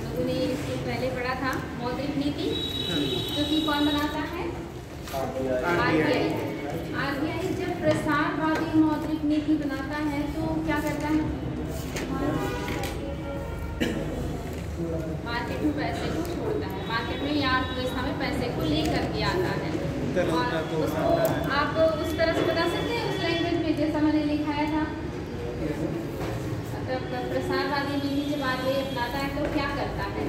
लोगों ने इससे पहले पढ़ा था मौद्रिक नीति, जो कि कौन बनाता है? आरबीआई जब प्रसारवादी मौद्रिक नीति बनाता है तो क्या करता है? मार्केट में पैसे को छोड़ता है, मार्केट में या अर्थव्यवस्था में पैसे को लेकर के आता है। और उसको आप उस तरह से बता सकते हैं, उस लैंग्वेज में जैसा मैंने लिखाया था। प्रसारवादी नीति जब आरबीआई अपनाता है तो क्या करता है?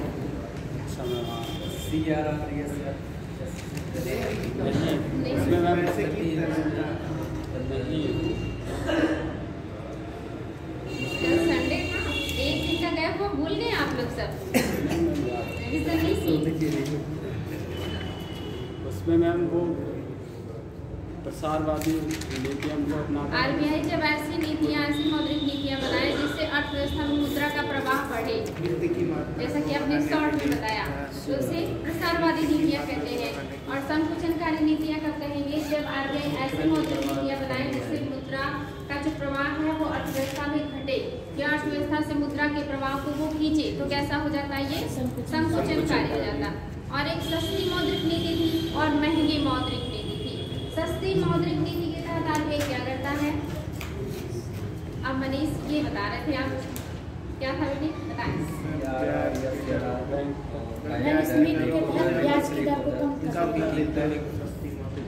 संडे था, एक दिन का गैप वो भूल गए आप लोग सब। उसमें मैम वो प्रसारवादी नीतियाँ को अपना आरबीआई जब ऐसी नीतियाँ, ऐसी मौद्रिक नीतियाँ बनाए जिससे अर्थव्यवस्था में मुद्रा का प्रवाह बढ़े, जैसा कि आपने शॉर्ट में बताया, तो उसे प्रसारवादी नीतियाँ कहते हैं। और संकुचनकारी नीतियाँ कब कहेंगे? जब आरबीआई ऐसी मौद्रिक नीतियाँ बनाए जिससे मुद्रा का जो प्रवाह है वो अर्थव्यवस्था में घटे या अर्थव्यवस्था से मुद्रा के प्रवाह को वो खींचे, तो कैसा हो जाता है? ये संकुचनकारी हो जाता। और एक सस्ती मौद्रिक नीति थी और महंगी मौद्रिक नीति थी। सस्ती मौद्रिक नीति के तहत आरबीआई क्या करता है? अब मनीष ये बता रहे थे आप, क्या था बेटी? बताएं।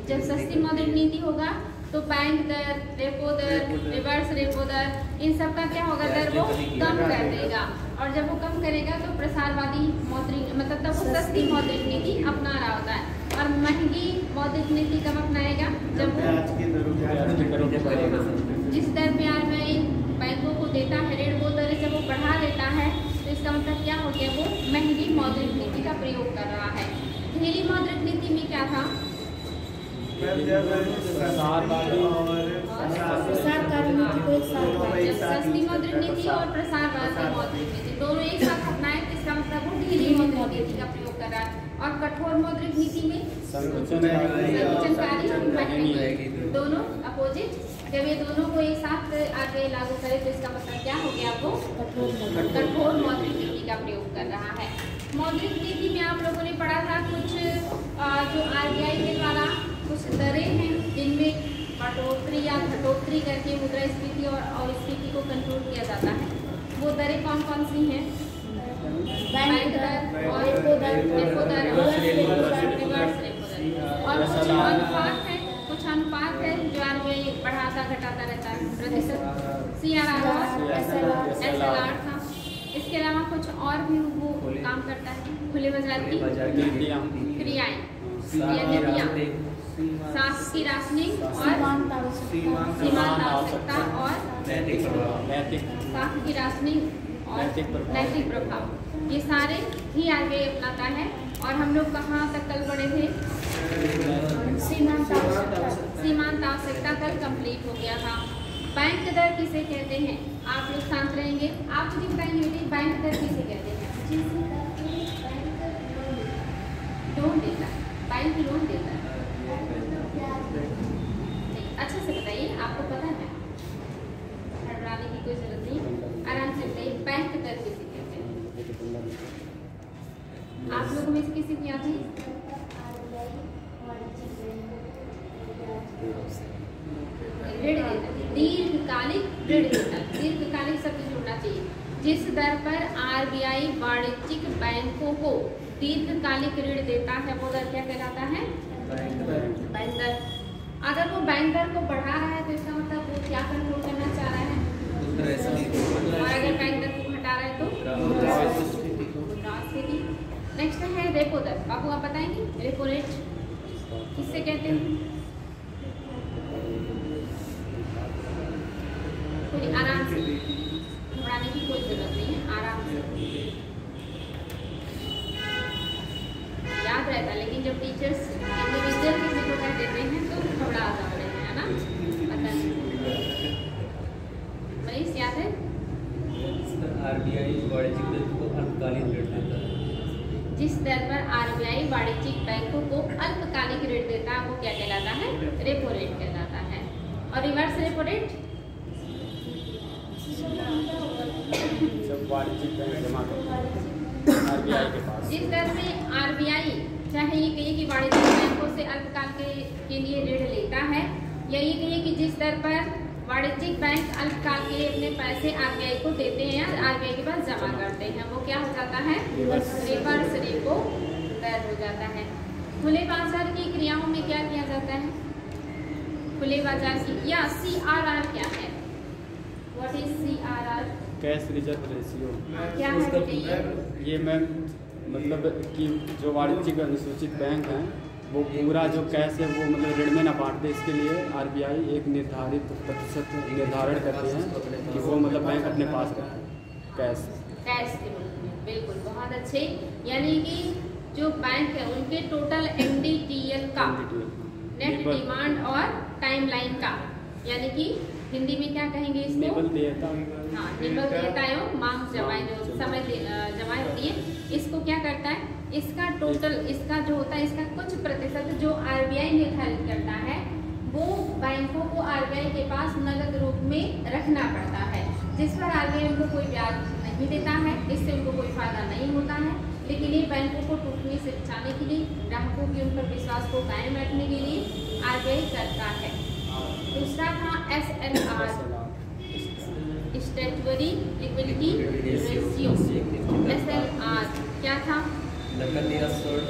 जब सस्ती मौद्रिक नीति होगा तो बैंक दर, रेपो दर, रिवर्स रेपो दर, इन सब का क्या होगा? दर वो कम कर देगा। और जब वो कम करेगा तो प्रसारवादी मौद्रिक, मतलब तब वो सस्ती मौद्रिक नीति अपना रहा होता है। और महंगी मौद्रिक नीति कब अपनाएगा? जब वो जिस दर पे आरबीआई बैंकों को देता है ऋण, वो दर जब वो बढ़ा देता है तो इसका मतलब क्या हो गया? वो महंगी मौद्रिक नीति का प्रयोग कर रहा है। ढीली मौद्रिक नीति में क्या था? सस्ती मौद्रिक नीति और प्रसारवादी मौद्रिक नीति दोनों एक साथ अपनाए तो इसका मतलब वो ढीली मौद्रिक नीति का प्रयोग कर रहा है। और कठोर मौद्रिक नीति में संकुचनकारी और महंगी, दोनों अपोजिट। जब ये दोनों को एक साथ आगे लागू करे तो इसका मतलब क्या हो गया? वो कठोर मौद्रिक नीति का प्रयोग कर रहा है। मौद्रिक नीति में आप लोगों ने पढ़ा था कुछ जो आरबीआई के द्वारा कुछ दरें हैं जिनमें बढ़ोतरी या घटोतरी करके मुद्रास्फीति और स्फीति को कंट्रोल किया जाता है। वो दरें कौन कौन सी हैं? बैंक दर और रेपो दर और रिवर्स रेपो दर। और कुछ अनुपात है जो आरबीआई बढ़ाता घटाता रहता है, प्रतिशत CRR और SLR था। इसके अलावा कुछ और भी वो काम करता है। खुले बाजार की क्रियाएं या नीतियाँ, साख की राशनिंग और सीमांत आवश्यकता और साख की राशनिंग और नैतिक प्रभाव, ये सारे ही आरबीआई अपनाता है। और हम लोग कहाँ तक कल पढ़े थे? सीमांत आवश्यकता तक कंप्लीट हो गया था। बैंक दर किसे कहते हैं? आप लोग शांत रहेंगे, आप मुझे बताएंगे बैंक दर किसे कहते हैं? लोन देता है, बैंक लोन देता है। अच्छे से बताइए, आपको पता है, हड़बड़ाने की कोई जरूरत नहीं, आराम से बताइए बैंक दर किसे कहते हैं? आप लोगों में से किसी को याद है? ऋण देता, दीर्घकालिक ऋण देता। दीर्घकालिक शब्द जोड़ना चाहिए। जिस दर पर आरबीआई वाणिज्यिक बैंकों को दीर्घकालिक ऋण देता है वो दर क्या कहलाता है? बैंक दर। अगर वो बैंक दर को बढ़ा रहा है तो इसका मतलब वो क्या कंट्रोल करना चाह रहा है? और अगर बैंक दर को घटा रहा है तो मुद्रास्फीति। नेक्स्ट है रेपो दर। बाबू आप बताएंगे रेपो रेट किससे कहते हैं? कोई आराम से, घबराने की कोई जरूरत नहीं है, आराम से याद रहता है। लेकिन जब टीचर्स इंडिविजुअल किसी को कह देते हैं तो घबरा जाते हैं, है ना? पता नहीं मनीष याद है? आरबीआई वाणिज्यिक बैंकों को अल्पकालिक ऋण देता है। जिस दर पर आरबीआई वाणिज्यिक बैंकों को अल्पकालिक ऋण देता है वो क्या कहलाता है? रेपो रेट कहलाता है। और रिवर्स रेपो रेट वाणिज्यिक बैंक जमा करते हैं RBI के पास। जिस दर में RBI चाहे ये कहिए कि वाणिज्यिक बैंकों से अल्पकाल के लिए ऋण लेता है, या ये कहिए कि जिस दर पर वाणिज्यिक बैंक अल्पकाल के लिए अपने पैसे RBI को देते हैं या RBI के पास जमा करते हैं, वो क्या हो जाता है? रिवर्स रेपो दर हो जाता है। खुले बाजार की क्रियाओं में क्या किया जाता है? खुले बाजार की या CRR क्या है? What is CRR? Cash reserve ratio. क्या है बताइए? ये मैम मतलब कि जो वाणिज्यिक अनुसूचित बैंक हैं वो पूरा जो कैश है वो मतलब ऋण में ना बांट दे, इसके लिए RBI एक निर्धारित प्रतिशत निर्धारण करते हैं कि वो मतलब बैंक अपने पास रखे कैश के रूप में। बिल्कुल, बहुत अच्छे। यानी कि जो बैंक है उनके टोटल NDTL का, नेट डिमांड और टाइमलाइन का, यानी कि हिंदी में क्या कहेंगे इसको? निबल देयता। हाँ, निबल देयता एवं मांग जमाएं, जो समय जमाएं होती है, इसको क्या करता है? इसका टोटल, इसका जो होता है, इसका कुछ प्रतिशत जो RBI निर्धारित करता है वो बैंकों को RBI के पास नगद रूप में रखना पड़ता है, जिस पर RBI उनको कोई ब्याज नहीं देता है, इससे उनको कोई फायदा नहीं होता है। लेकिन ये बैंकों को टूटने से बचाने के लिए, ग्राहकों के उन पर विश्वास को कायम रखने के लिए RBI करता है। दूसरा था SLR, statutory liquidity ratio. SLR क्या था? नकद या स्वर्ण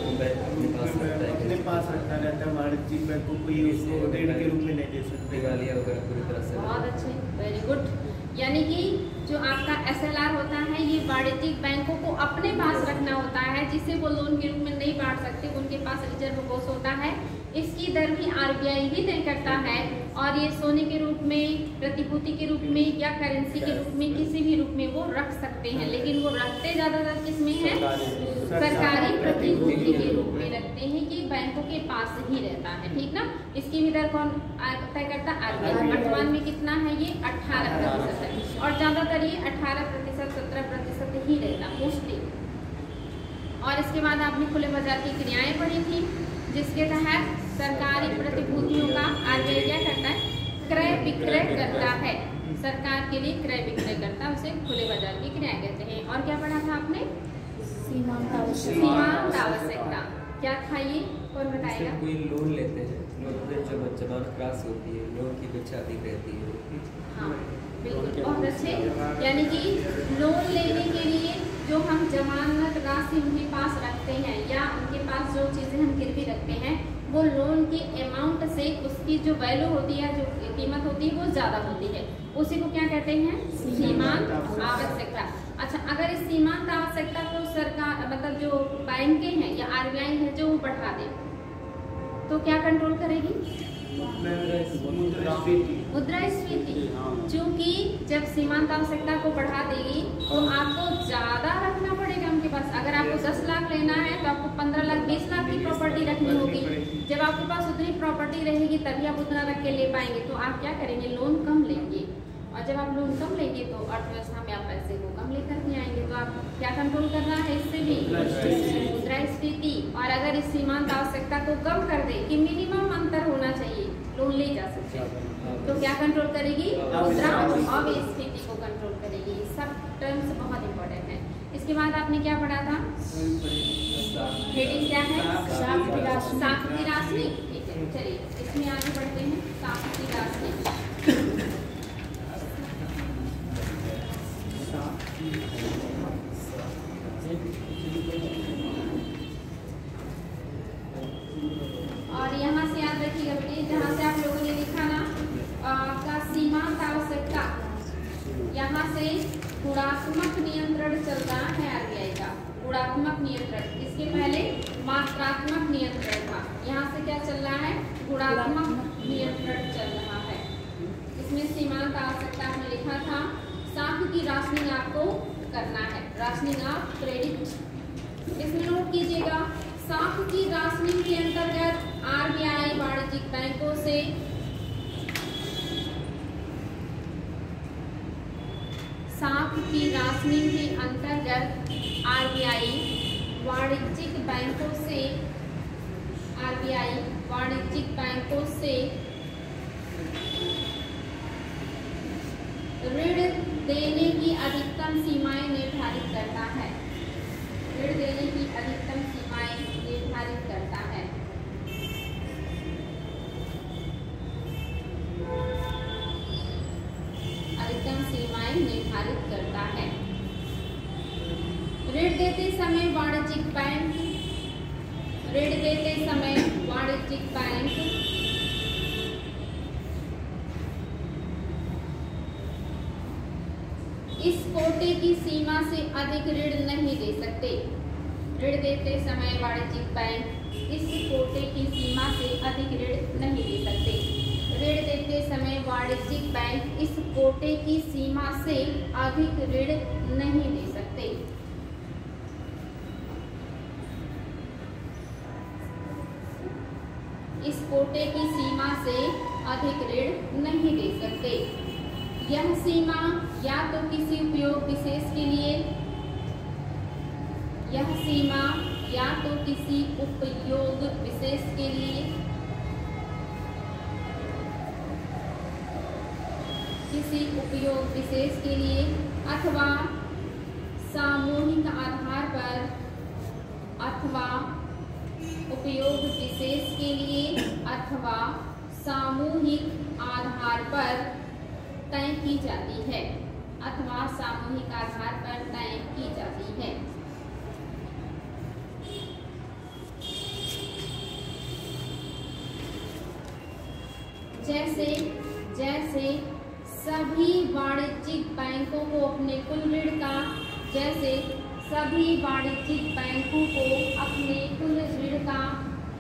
अपने पास रखता रहता है वाणिज्यिक बैंकों को, ये उसको ऋण के रूप में नहीं दे सकते, दिवालिया वगैरह पूरी तरह से। बहुत अच्छे, वेरी गुड। यानी कि जो आपका SLR होता है ये वाणिज्यिक बैंकों को अपने पास रखना होता है, जिसे वो लोन के रूप में नहीं बांट सकते, उनके पास रिजर्व कोष होता है। इसकी दर भी RBI भी तय करता है, और ये सोने के रूप में, प्रतिभूति के रूप में या करेंसी के रूप में, किसी भी रूप में वो रख सकते हैं। लेकिन वो रखते ज्यादातर किस में है? सरकारी प्रतिभूति के रूप में रखते हैं, कि बैंकों के पास ही रहता है, ठीक ना। इसकी भी दर कौन तय करता? RBI। वर्तमान में कितना है ये? 18% है, और ज्यादातर ये 18%, 17% ही रहता मोस्टली। और इसके बाद आपने खुले बाजार की क्रियाएं पढ़ी थी, जिसके तहत सरकारी प्रतिभूतियों का RBI क्या करता है? क्रय विक्रय करता है, सरकार के लिए क्रय विक्रय करता है, उसे खुले बाजार की क्रियाएं कहते हैं। और क्या पढ़ा था आपने? सीमांत आवश्यकता। क्या था ये? कौन बताएगा? कोई लोन लेते हैं, लोन पे जब जमानत राशि होती है, लोन की कुछ अधिक रहती है। हाँ बिल्कुल, बहुत अच्छे। यानी कि लोन लेने के लिए जो हम जमानत राशि उनके पास रखते हैं, या उनके पास जो चीज़ें हम गिरवी रखते हैं, वो लोन के अमाउंट से उसकी जो वैल्यू होती है, जो कीमत होती है, वो ज़्यादा होती है, उसी को क्या कहते हैं? सीमांत आवश्यकता। अच्छा, अगर इस सीमांत आवश्यकता को सरकार, मतलब जो बैंकें हैं या RBI है, जो वो बढ़ा दे तो क्या कंट्रोल करेगी? मुद्रास्फीति। क्योंकि जब सीमांत आवश्यकता को बढ़ा देगी तो आपको ज्यादा रखना पड़ेगा उनके पास। अगर आपको 10 लाख लेना है तो आपको 15 लाख 20 लाख की प्रॉपर्टी रखनी होगी। जब आपके पास उतनी प्रॉपर्टी रहेगी तभी आप उतना रख के ले पाएंगे, तो आप क्या करेंगे? लोन कम लेंगे, और जब आप लोन कम लेंगे तो अर्थव्यवस्था में आप पैसे को कम लेकर के आएंगे। तो आप क्या कंट्रोल करना है? इससे भी मुद्रास्फीति। और अगर इस सीमांत आवश्यकता को कम कर दे कि मिनिमम अंतर होना चाहिए, लोन ले जा सकते हैं, तो क्या कंट्रोल करेगी? मुद्रास्फीति को कंट्रोल करेगी। सब टर्म्स बहुत इंपॉर्टेंट है। इसके बाद आपने क्या पढ़ा था? हेडिंग क्या है? साख्ती राशि। ठीक है, चलिए इसमें आगे बढ़ते हैं। साख्ती राशि और यहाँ से याद रखिएगा बेटे, जहाँ से आप लोगों ने लिखा ना आपका सीमांत आवश्यकता, यहाँ से गुणात्मक नियंत्रण चल रहा है RBI का, गुणात्मक नियंत्रण। इसके पहले मात्रात्मक नियंत्रण था, यहाँ से क्या चल रहा है? गुणात्मक नियंत्रण चल रहा है। इसमें सीमांत आवश्यकता आपने लिखा था, साख की राशनिंग आपको करना है, राशनिंग ऑफ क्रेडिट। इसमें नोट कीजिएगा, साख की राशनिंग के अंतर्गत RBI वाणिज्यिक बैंकों से साख की राशनिंग के अंतर्गत RBI वाणिज्यिक बैंकों से ऋण देने की अधिकतम सीमाएं निर्धारित करता है। ऋण देने की अधिकतम सीमाएं निर्धारित करता है। अधिकतम सीमाएं निर्धारित करता है। ऋण देते समय वाणिज्यिक बैंक इस कोटे की सीमा से अधिक ऋण नहीं दे सकते। ऋण देते समय वाणिज्यिक बैंक इस कोटे की सीमा से अधिक ऋण नहीं दे सकते। ऋण देते समय वाणिज्यिक बैंक इस कोटे की सीमा से अधिक ऋण नहीं दे सकते। इस कोटे की सीमा से अधिक ऋण नहीं दे सकते। यह सीमा या तो किसी उपयोग विशेष के लिए अथवा सामूहिक आधार पर तय की जाती है। जैसे सभी वाणिज्यिक बैंकों को अपने कुल ऋण का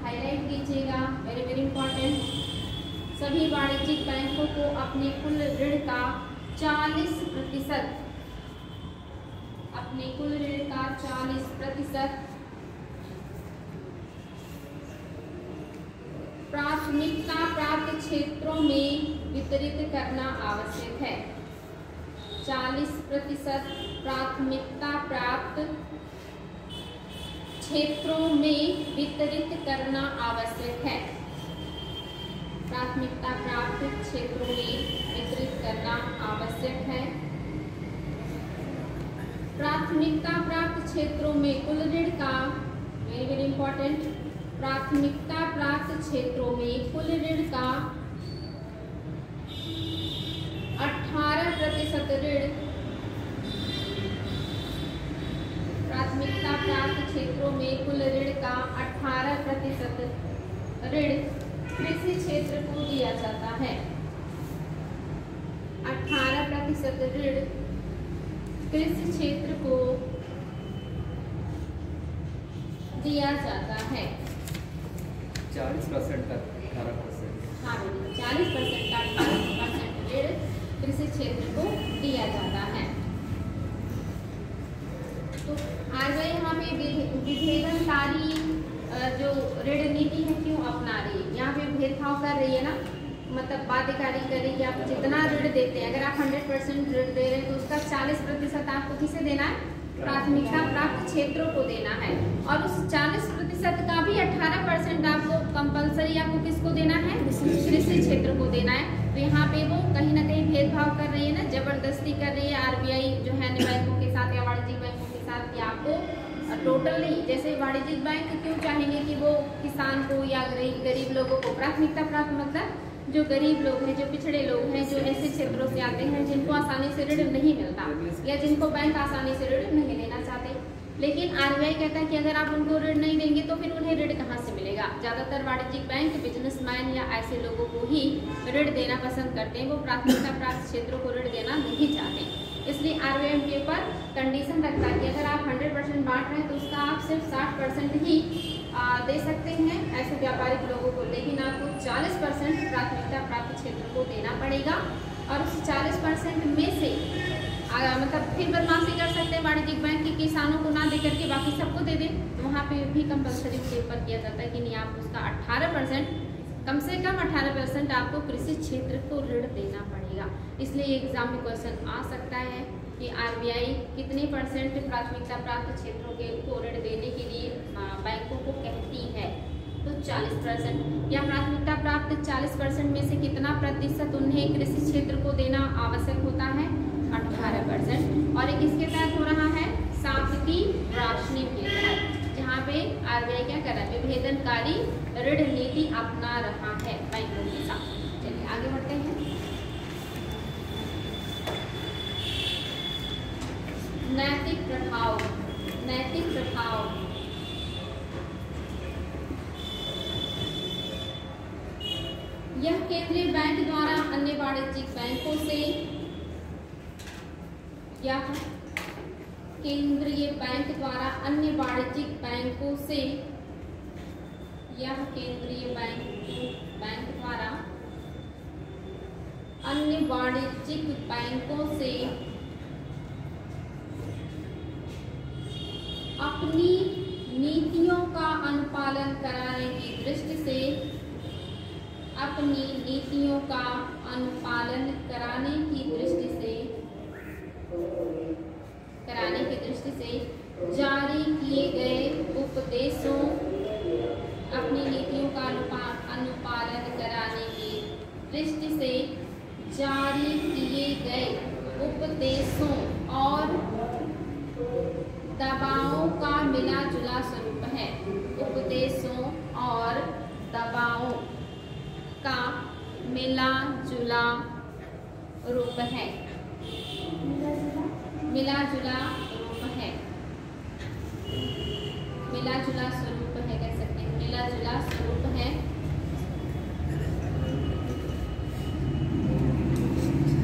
हाईलाइट कीजिएगा, वेरी इंपॉर्टेंट। सभी वाणिज्यिक बैंकों को अपने कुल ऋण का 40% प्राथमिकता प्राप्त क्षेत्रों में वितरित करना आवश्यक है। 40% प्राथमिकता प्राप्त क्षेत्रों में वितरित करना आवश्यक है। प्राथमिकता प्राप्त क्षेत्रों में वितरित करना आवश्यक है। प्राथमिकता प्राप्त क्षेत्रों में कुल ऋण का वेरी इंपॉर्टेंट। प्राथमिकता प्राप्त क्षेत्रों में कुल ऋण का 18% ऋण प्राथमिकता प्राप्त क्षेत्रों में कुल ऋण का 18% ऋण कृषि क्षेत्र को दिया जाता है। 18% ऋण कृषि क्षेत्र को दिया जाता है। 40% का 18%। हाँ, 40% का 18% ऋण कृषि क्षेत्र को दिया जाता है। तो आरबीआई यहाँ पे विभेदनकारी जो ऋण नीति है क्यों अपना रही है? यहाँ पे भेदभाव कर रही है ना, मतलब बाध्यकारी कर रही है। आप जितना ऋण देते हैं, अगर आप 100% ऋण दे रहे हैं तो उसका 40% आपको किसे देना है? प्राथमिकता प्राप्त क्षेत्रों को देना है। और उस 40% का भी 18% आपको कंपलसरी आपको किसको देना है? कृषि क्षेत्र को देना है। तो यहाँ पे वो कहीं ना कहीं भेदभाव कर रही है ना, जबरदस्ती कर रही है आरबीआई जो है बैंकों के साथ या वाणिज्यिक बैंकों के साथ कि आपको टोटली, जैसे वाणिज्यिक बैंक क्यों चाहेंगे कि वो किसान को या गरीब लोगों को प्राथमिकता प्राप्त, मतलब जो गरीब लोग हैं, जो पिछड़े लोग हैं, जो ऐसे क्षेत्रों से आते हैं जिनको आसानी से ऋण नहीं मिलता या जिनको बैंक आसानी से ऋण नहीं लेना चाहते। लेकिन आरबीआई कहता है कि अगर आप उनको ऋण नहीं देंगे तो फिर उन्हें ऋण कहाँ से मिलेगा? ज़्यादातर वाणिज्यिक बैंक बिजनेसमैन या ऐसे लोगों को ही ऋण देना पसंद करते हैं। वो प्राथमिकता प्राप्त क्षेत्रों को ऋण देना नहीं चाहते। इसलिए आरबीआई के ऊपर कंडीशन रखता है कि अगर आप 100% बांट रहे हैं तो उसका आप सिर्फ 60% ही दे सकते हैं ऐसे व्यापारिक लोगों को, लेकिन आपको 40% प्राथमिकता प्राप्त क्षेत्र को देना पड़ेगा। और उस 40% में से मतलब फिर बदमाशी कर सकते हैं वाणिज्यिक बैंक के किसानों को ना दे करके बाकी सबको दे दें, तो वहाँ पे भी कंपलसरी उसके ऊपर किया जाता है कि नहीं, आप उसका 18% कम से कम 18% आपको कृषि क्षेत्र को ऋण देना पड़ेगा। इसलिए एग्जाम में क्वेश्चन आ सकता है कि आरबीआई कितने % प्राथमिकता प्राप्त क्षेत्रों के को ऋण देने के लिए बैंकों को कहती है? तो 40%। या प्राथमिकता प्राप्त 40% में से कितना प्रतिशत उन्हें कृषि क्षेत्र को देना आवश्यक होता है? 18%। 5%, और एक इसके तहत हो रहा है सांख्यिकी राशनिंग के तहत, जहाँ पे आरबीआई क्या कर रहा है, विभेदनकारी ऋण नीति अपना रहा है बैंकों के साथ। चलिए आगे बढ़ते हैं। नैतिक प्रभाव, नैतिक प्रभाव। यह केंद्रीय बैंक द्वारा अन्य वाणिज्यिक बैंकों से, यह केंद्रीय बैंक द्वारा अन्य वाणिज्यिक बैंकों से, यह केंद्रीय बैंक द्वारा अन्य वाणिज्यिक बैंकों से अपनी नीतियों का अनुपालन कराने की दृष्टि से, अपनी नीतियों का अनुपालन कराने की दृष्टि से जारी किए गए उपदेशों, अपनी नीतियों का अनुपालन कराने की दृष्टि से जारी किए गए उपदेशों और दबावों का मिला जुला स्वरूप है। उपदेशों और दबावों का मिला जुला रूप है, मिला जुला रूप है, मिला जुला स्वरूप है, कह सकते हैं मिला जुला स्वरूप है।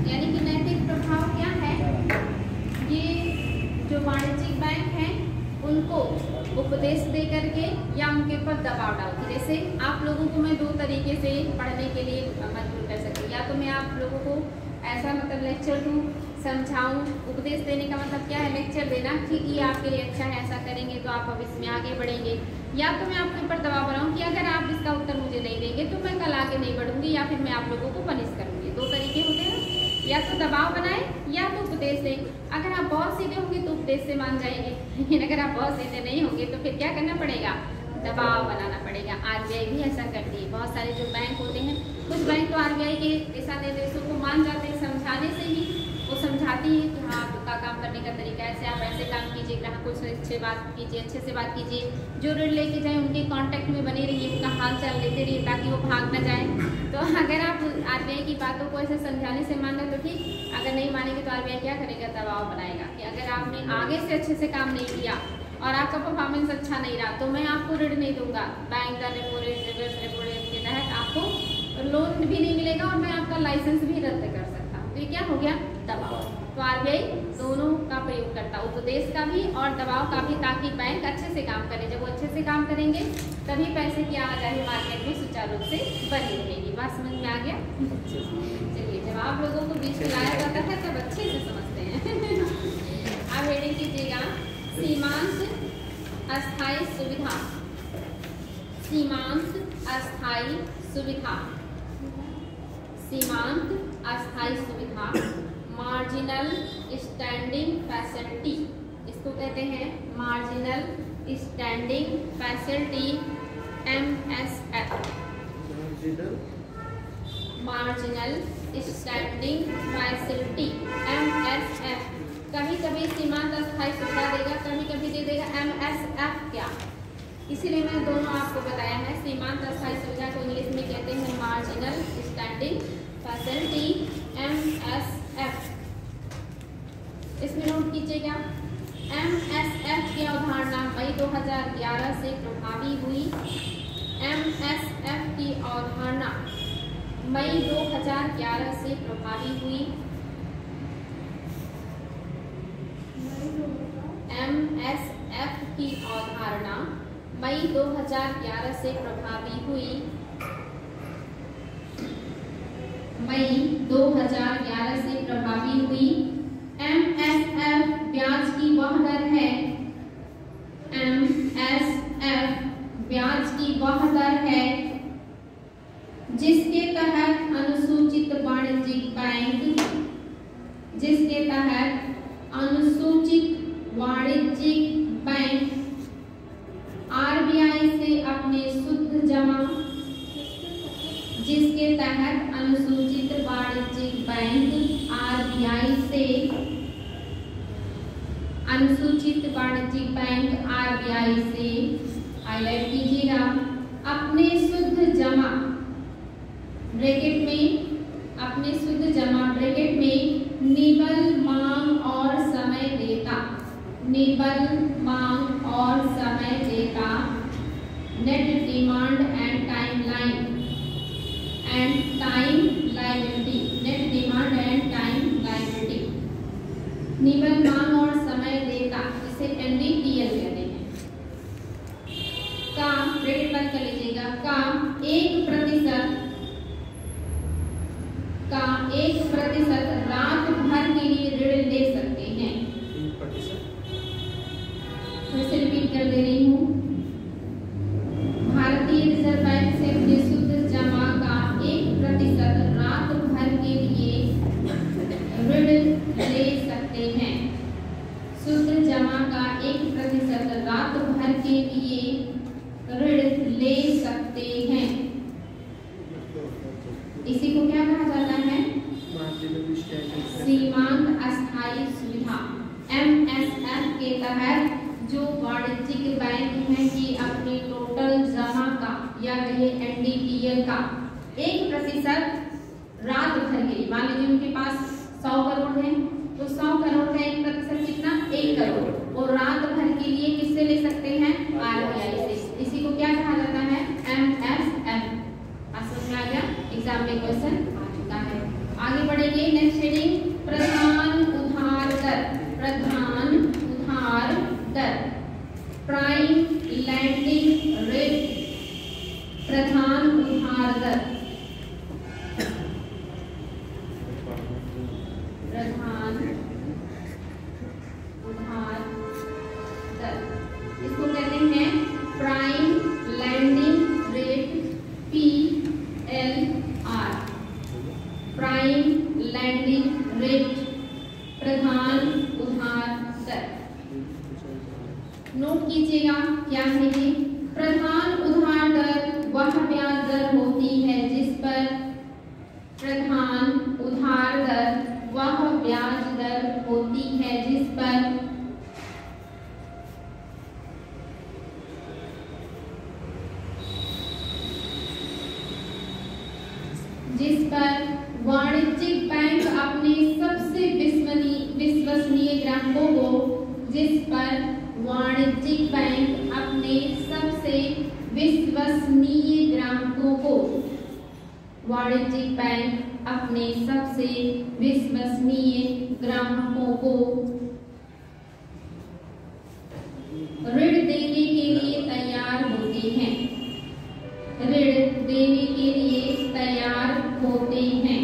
यानी कि नैतिक प्रभाव क्या है, ये जो वाणिज्यिक बैंक हैं उनको उपदेश दे करके या उनके ऊपर दबाव डाल के, जैसे आप लोगों को मैं 2 तरीके से पढ़ने के लिए मजबूर कर सकती हूँ। या तो मैं आप लोगों को ऐसा मतलब लेक्चर दूँ, समझाऊँ। उपदेश देने का मतलब क्या है, लेक्चर देना कि ये आपके लिए अच्छा है, ऐसा करेंगे तो आप भविष्य में आगे बढ़ेंगे। या तो मैं आपके ऊपर दबाव बनाऊँ कि अगर आप इसका उत्तर मुझे नहीं देंगे तो मैं कल आगे नहीं बढ़ूंगी, या फिर मैं आप लोगों को पनिश करूँगी। 2 तरीके होते हैं, या तो दबाव बनाए या तो उपदेश दें। अगर आप बहुत सीधे होंगे तो उपदेश से मान जाएंगे, लेकिन अगर आप बहुत सीधे नहीं होंगे तो फिर क्या करना पड़ेगा, दबाव बनाना पड़ेगा। आरबीआई भी ऐसा करती है। बहुत सारे जो बैंक होते हैं, कुछ बैंक तो आरबीआई के दिशा निर्देशों को मान जाते हैं, समझाने से ही वो समझाती है कि हाँ आपका काम करने का तरीका ऐसे, आप ऐसे काम कीजिए, ग्राहकों से अच्छे बात कीजिए, अच्छे से बात कीजिए, जो ऋण लेके जाए उनके कांटेक्ट में बने रहिए, उनका हाल चाल लेते रहिए ताकि वो भाग ना जाए। तो अगर आप आरबीआई की बातों को ऐसे समझाने से मान रहे तो ठीक, अगर नहीं मानेंगे तो आरबीआई क्या करेगा, दबाव बनाएगा कि अगर आपने आगे से अच्छे से काम नहीं किया और आपका परफॉर्मेंस अच्छा नहीं रहा तो मैं आपको ऋण नहीं दूंगा। बैंक दर repo rate, reverse repo rate के तहत आपको लोन भी नहीं मिलेगा और मैं आपका लाइसेंस भी रद्द कर सकता हूँ। तो ये क्या हो गया, दबाव। तो आरबीआई दोनों का प्रयोग करता, उपदेश का भी और दबाव का भी, ताकि बैंक अच्छे से काम करे। जब वो अच्छे से काम करेंगे तभी पैसे की आवाजाही मार्केट में सुचारू रूप से बनी रहेगी। बात समझ में आ गया? चलिए, जब आप लोगों को बीच में लाया जाता है तब अच्छे से समझते हैं। आप हेडिंग कीजिएगा, सीमांत अस्थायी सुविधा, सीमांत अस्थायी सुविधा, सीमांत अस्थायी सुविधा, मार्जिनल स्टैंडिंग फैसिलिटी, इसको कहते हैं marginal standing facility, MSF, marginal standing facility, MSF। कभी कभी सीमांत अस्थायी सुविधा देगा, कभी कभी दे देगा MSF। क्या, इसीलिए मैंने दोनों आपको बताया है। सीमांत अस्थायी सुविधा को इंग्लिश में कहते हैं मार्जिनल स्टैंडिंग फैसिलिटी, MSF। इसमें नोट कीजिएगा, MSF की अवधारणा मई 2011 से प्रभावी हुई। MSF की अवधारणा मई 2011 से प्रभावी हुई। MSF की अवधारणा मई 2011 से प्रभावी हुई। मई 2011 से प्रभावी हुई। MSF ब्याज की वह दर है, MSF ब्याज की वह दर है जिसके तहत अनुसूचित वाणिज्यिक बैंक, जिसके तहत अनुसूचित वाणिज्यिक बैंक आरबीआई से अपने शुद्ध जमा, जिसके तहत अनुसूचित वाणिज्यिक बैंक आरबीआई से अनुसूचित वाणिज्यिक बैंक आरबीआई से हाईलाइट कीजिएगा अपने शुद्ध जमा ब्रैकेट में निबल मांग और समय देता net demand and time liability nibble मांग और समय देता जिसे NDTL कहते हैं का ब्रैकेट बंद कर लीजिएगा का 1% रात भर के लिए ऋण ले सकते हैं। फिर से रिपीट कर दे रही हूँ, भारतीय रिजर्व बैंक से अपने शुद्ध जमा का 1% रात भर के लिए ऋण ले सकते हैं। शुद्ध जमा का 1% रात भर के लिए ऋण ले सकते हैं। इसी को क्या कहा जाता है? सीमांत अस्थायी सुविधा। MSF के तहत जो वाणिज्यिक बैंक हैं कि अपनी टोटल जमा का या ये NDTL का 1% रात भर के लिए, मान लीजिए उनके पास 100 करोड़ है तो 100 करोड़ का 1% कितना? 1 करोड़, और रात भर के लिए किससे ले सकते हैं? RBI से। इसी को क्या कहा जाता है? MSF। समझ में आ गया? एग्जाम में क्वेश्चन आ चुका है। आगे बढ़ेंगे, नेक्स्ट हेडिंग प्रधान उधार दर प्राइम लैंडिंग रेट। प्रधान उधार दर इसको कहते हैं prime lending rate PLR। Prime lending rate प्रधान उधार दर। नोट कीजिएगा क्या है ये? प्रधान उधार दर वह ब्याज दर होती है जिस पर प्रधान उधार दर वह ब्याज दर होती है जिस पर वाणिज्यिक बैंक अपने सबसे विश्वसनीय ग्राहकों को जिस पर वाणिज्यिक बैंक अपने सबसे विश्वसनीय ग्राहकों को वाणिज्यिक बैंक अपने सबसे विश्वसनीय ग्राहकों को ऋण देने के लिए तैयार होते हैं। ऋण देने के लिए तैयार होते हैं।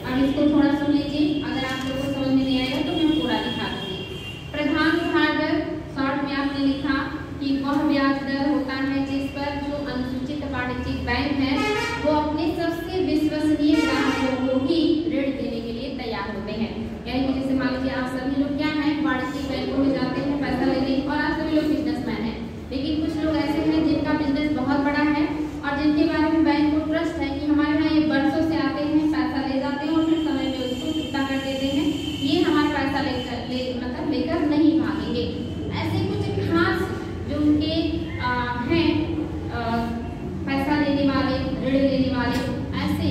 अब इसको थोड़ा सुन लीजिए, अगर आप लोगों को समझ में नहीं आएगा तो मैं पूरा लिखा दूंगी। प्रधान उधार दर शॉर्ट में आपने लिखा कि वह ब्याज दर होता है जिस पर जो अनुसूचित वाणिज्यिक बैंक है वो अपने सबसे विश्वसनीय ग्राहकों को ही ऋण देने के लिए तैयार होते हैं। यानी कि जैसे मान लीजिए आप सभी लोग क्या हैं, वाणिज्यिक बैंकों में जाते हैं पैसा लेने, और आप सभी लोग बिजनेसमैन हैं, लेकिन कुछ लोग ऐसे हैं जिनका बिजनेस बहुत बड़ा है और जिनके बारे में बैंक को ट्रस्ट है कि हमारे यहाँ ये वर्षों से आते हैं, पैसा ले जाते हैं और फिर समय में उसको चुकता कर देते हैं, ये हमारा पैसा लेकर नहीं भागेंगे। ऐसे कुछ खास जो उनके हैं पैसा लेने वाले, ऋण लेने वाले, ऐसे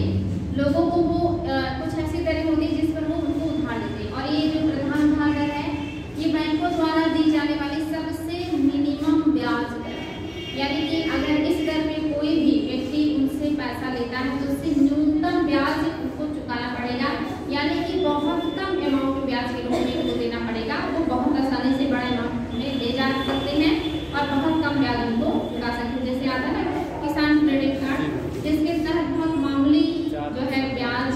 लोगों को वो कुछ ऐसी तरह होती है जिस पर वो उनको उधार देते हैं। और ये जो प्रधान उधार दर है ये बैंकों द्वारा दी जाने वाली सबसे मिनिमम ब्याज दर है। यानी कि अगर इस दर में कोई भी व्यक्ति उनसे पैसा लेता है तो उससे न्यूनतम ब्याज उनको चुकाना पड़ेगा, यानी कि बहुत कम अमाउंट ब्याज के रूप में उनको देना पड़ेगा। वो बहुत आसानी से बड़े अमाउंट में ले जा सकते हैं और बहुत कम ब्याज उनको चुका सकते हैं। जैसे आता है ना किसान क्रेडिट कार्ड, जिसके तहत बहुत मामूली जो है ब्याज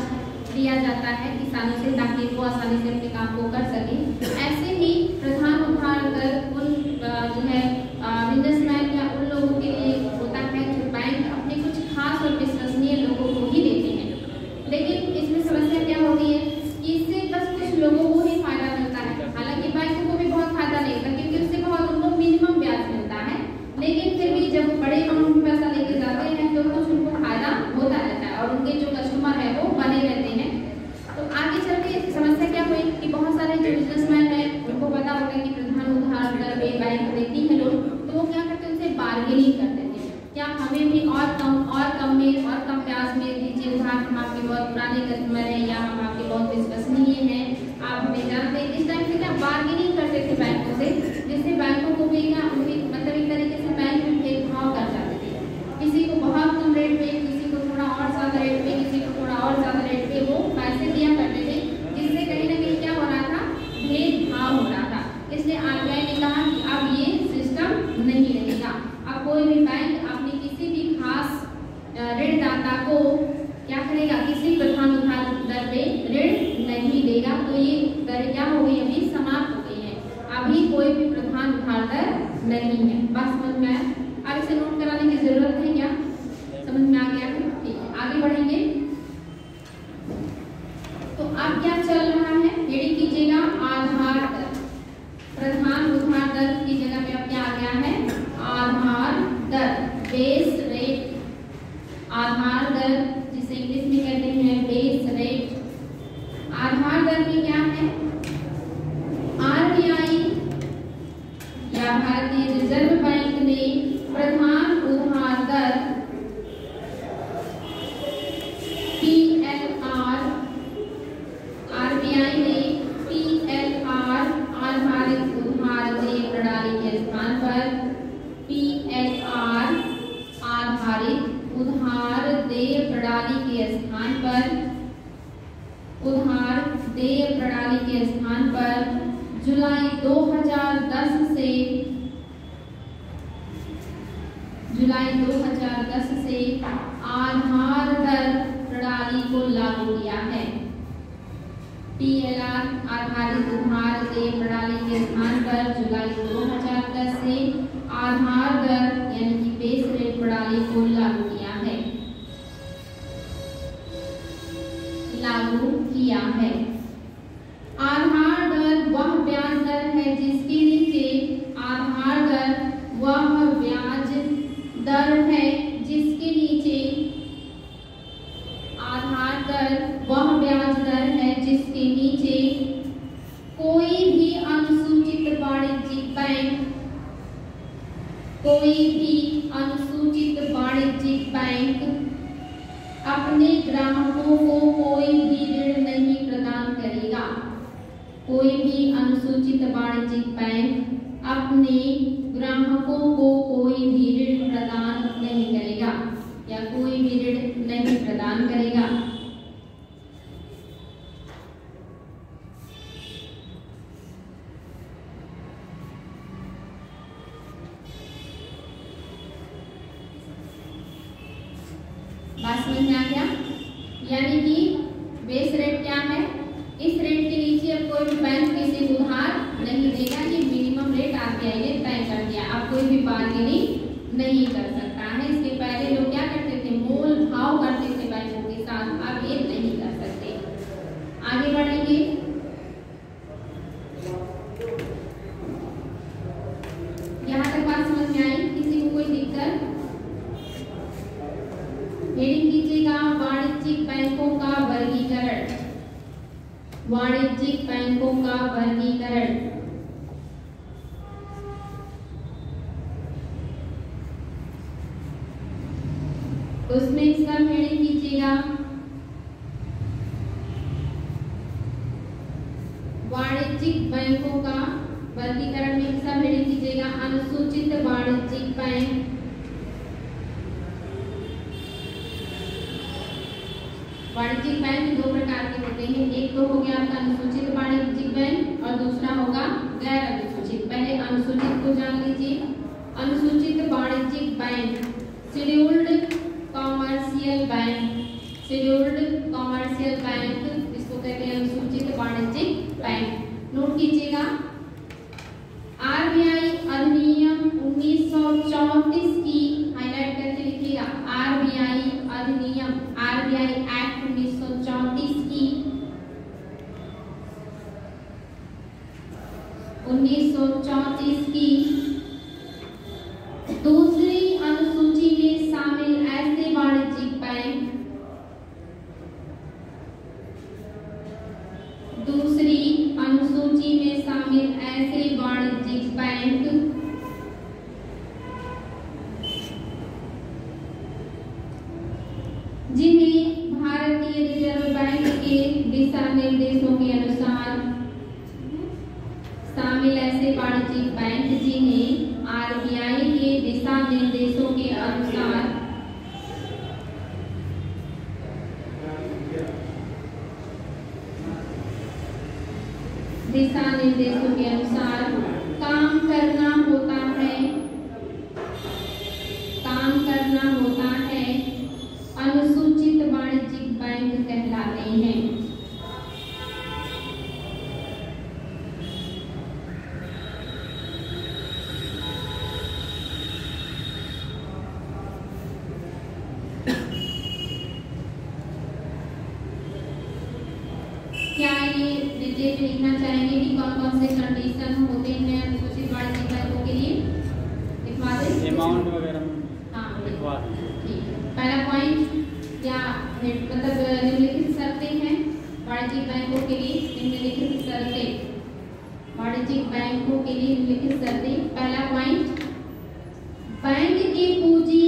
दिया जाता है किसानों से ताकि वो आसानी से अपने काम को कर सके। ऐसे ही प्रधान उधार दर उन जो है बिजनेसमैन या उन लोगों के लिए होता है जो बैंक अपने कुछ खास और विश्वसनीय लोगों को ही देते हैं। लेकिन इसमें समस्या क्या होती है कि इससे बस कुछ लोगों को ही फायदा मिलता है। हालांकि बैंक को भी बहुत फायदा नहीं होता क्योंकि उससे बहुत उनको मिनिमम ब्याज मिलता है, लेकिन फिर भी जब बड़े अमाउंट में पैसा लेके जाते हैं तो कुछ उनको फायदा होता रहता है और में और कम ब्याज में दीजिए उधार, हम आपके बहुत पुराने कस्टमर हैं या हम आपके बहुत विश्वसनीय हैं, आप हमें जानते हैं। इस टाइप से क्या बार्गेनिंग करते थे बैंकों से, जिससे बैंकों को भी क्या मतलब एक तरीके से बैंक में भेदभाव कर जाते थे, किसी को बहुत कम रेट पे, किसी को थोड़ा और ज़्यादा रेट पे, किसी को थोड़ा और ज़्यादा रेट पे वो पैसे दिया करते थे, जिससे कहीं ना कहीं क्या हो रहा था, भेदभाव हो रहा था। इसलिए आरबीआई ने कहा कि अब ये सिस्टम नहीं रहेगा। अब कोई भी बैंक अपनी किसी भी खास ऋणदाता को क्या करेगा, किसी प्रधान उधार दर पे ऋण नहीं देगा। तो ये दर क्या हो गई, अभी समाप्त हो गई है, अभी कोई भी प्रधान उधार दर नहीं है। बस समझ में आया? अब इसे नोट कराने की जरूरत है क्या, समझ में आ गया? ठीक है, आगे बढ़ेंगे। तो अब क्या चल रहा है, हेडिंग कीजिएगा आधार दर। प्रधान उधार दर की जगह पे अब क्या आ गया है, आधार दर, बेस रेट। आधार दर जिसे इंग्लिश में कहते हैं बेस रेट। आधार दर में क्या है, आरबीआई या भारतीय रिजर्व बैंक ने प्रधान उधार दर PLR, आरबीआई ने PLR आधारित उधार देय प्रणाली के स्थान पर PLR आधारित उधार देय प्रणाली के स्थान पर उधार देय प्रणाली के स्थान पर जुलाई 2010 से आधार दर प्रणाली को लागू किया है। PLR आधारित उधार देय प्रणाली के स्थान पर जुलाई 2010 से आधार दर यानी कि बेस रेट प्रणाली को लागू किया है, आधार दर वह ब्याज दर है जिसके नीचे आधार दर वह ब्याज दर है जिसके नीचे आधार दर वह ब्याज दर है जिसके नीचे कोई भी अनुसूचित वाणिज्यिक बैंक अपने ग्राहकों को कोई भी ऋण नहीं प्रदान करेगा। कोई भी अनुसूचित वाणिज्यिक बैंक अपने ग्राहकों को कोई भी ऋण प्रदान नहीं करेगा या कोई भी ऋण नहीं प्रदान करेगा। बात समझ में आ गया? यानी कि बेस रेट क्या है, इस रेट के नीचे अब कोई भी बैंक किसी को उधार नहीं देगा। ये मिनिमम रेट आरबीआई ने तय कर दिया, अब कोई भी बार्गेनिंग नहीं कर सकता है। इसके पहले लोग क्या करते थे, मोल भाव करते थे बैंकों के साथ, अब ये नहीं कर सकते। आगे बढ़ेंगे। यहाँ तक बात समझ में आई? किसी को कोई दिक्कत? हेडिंग कीजिएगा वाणिज्यिक बैंकों का वर्गीकरण। वाणिज्यिक बैंकों का वर्गीकरण। उसमें इसका हेडिंग कीजिएगा वाणिज्यिक बैंकों का वर्गीकरण में इसका हेडिंग कीजिएगा अनुसूचित वाणिज्यिक बैंक। वाणिज्यिक बैंक दो प्रकार के होते हैं, एक तो हो गया आपका अनुसूचित वाणिज्यिक बैंक और दूसरा होगा गैर अनुसूचित। पहले अनुसूचित को जान लीजिए। अनुसूचित वाणिज्यिक bank, scheduled commercial bank, scheduled commercial bank इसको कहते हैं अनुसूचित वाणिज्यिक बैंक। नोट कीजिएगा आरबीआई अधिनियम 1934 की हाईलाइट करके लिखिएगा। आरबीआई अधिनियम, आरबीआई एक्ट 1934 की 1934 की दूसरी अनुसूची में शामिल ऐसे वाणिज्यिक बैंक, दूसरी अनुसूची में शामिल ऐसे वाणिज्यिक बैंक भारतीय रिजर्व बैंक के दिशा निर्देशों के अनुसार शामिल ऐसे वाणिज्यिक बैंक जिन्हें आरबीआई के दिशा निर्देशों के अनुसार काम करना होता है अनुसूचित वाणिज्यिक बैंक कहलाते हैं। क्या ये डिटेल लिखना चाहेंगे कि कौन कौन से कंडीशन होते हैं अनुसूचित वाणिज्यिक बैंकों के लिए? लिखवा दें अमाउंट वगैरह में। हाँ लिखवा दें। ठीक है। पहला पॉइंट क्या मतलब निम्नलिखित शर्तें हैं वाणिज्यिक बैंकों के लिए। निम्नलिखित शर्तें वाणिज्यिक बैंकों के लिए निम्नलिखित शर्तें। पहला पॉइंट, बैंक की पूंजी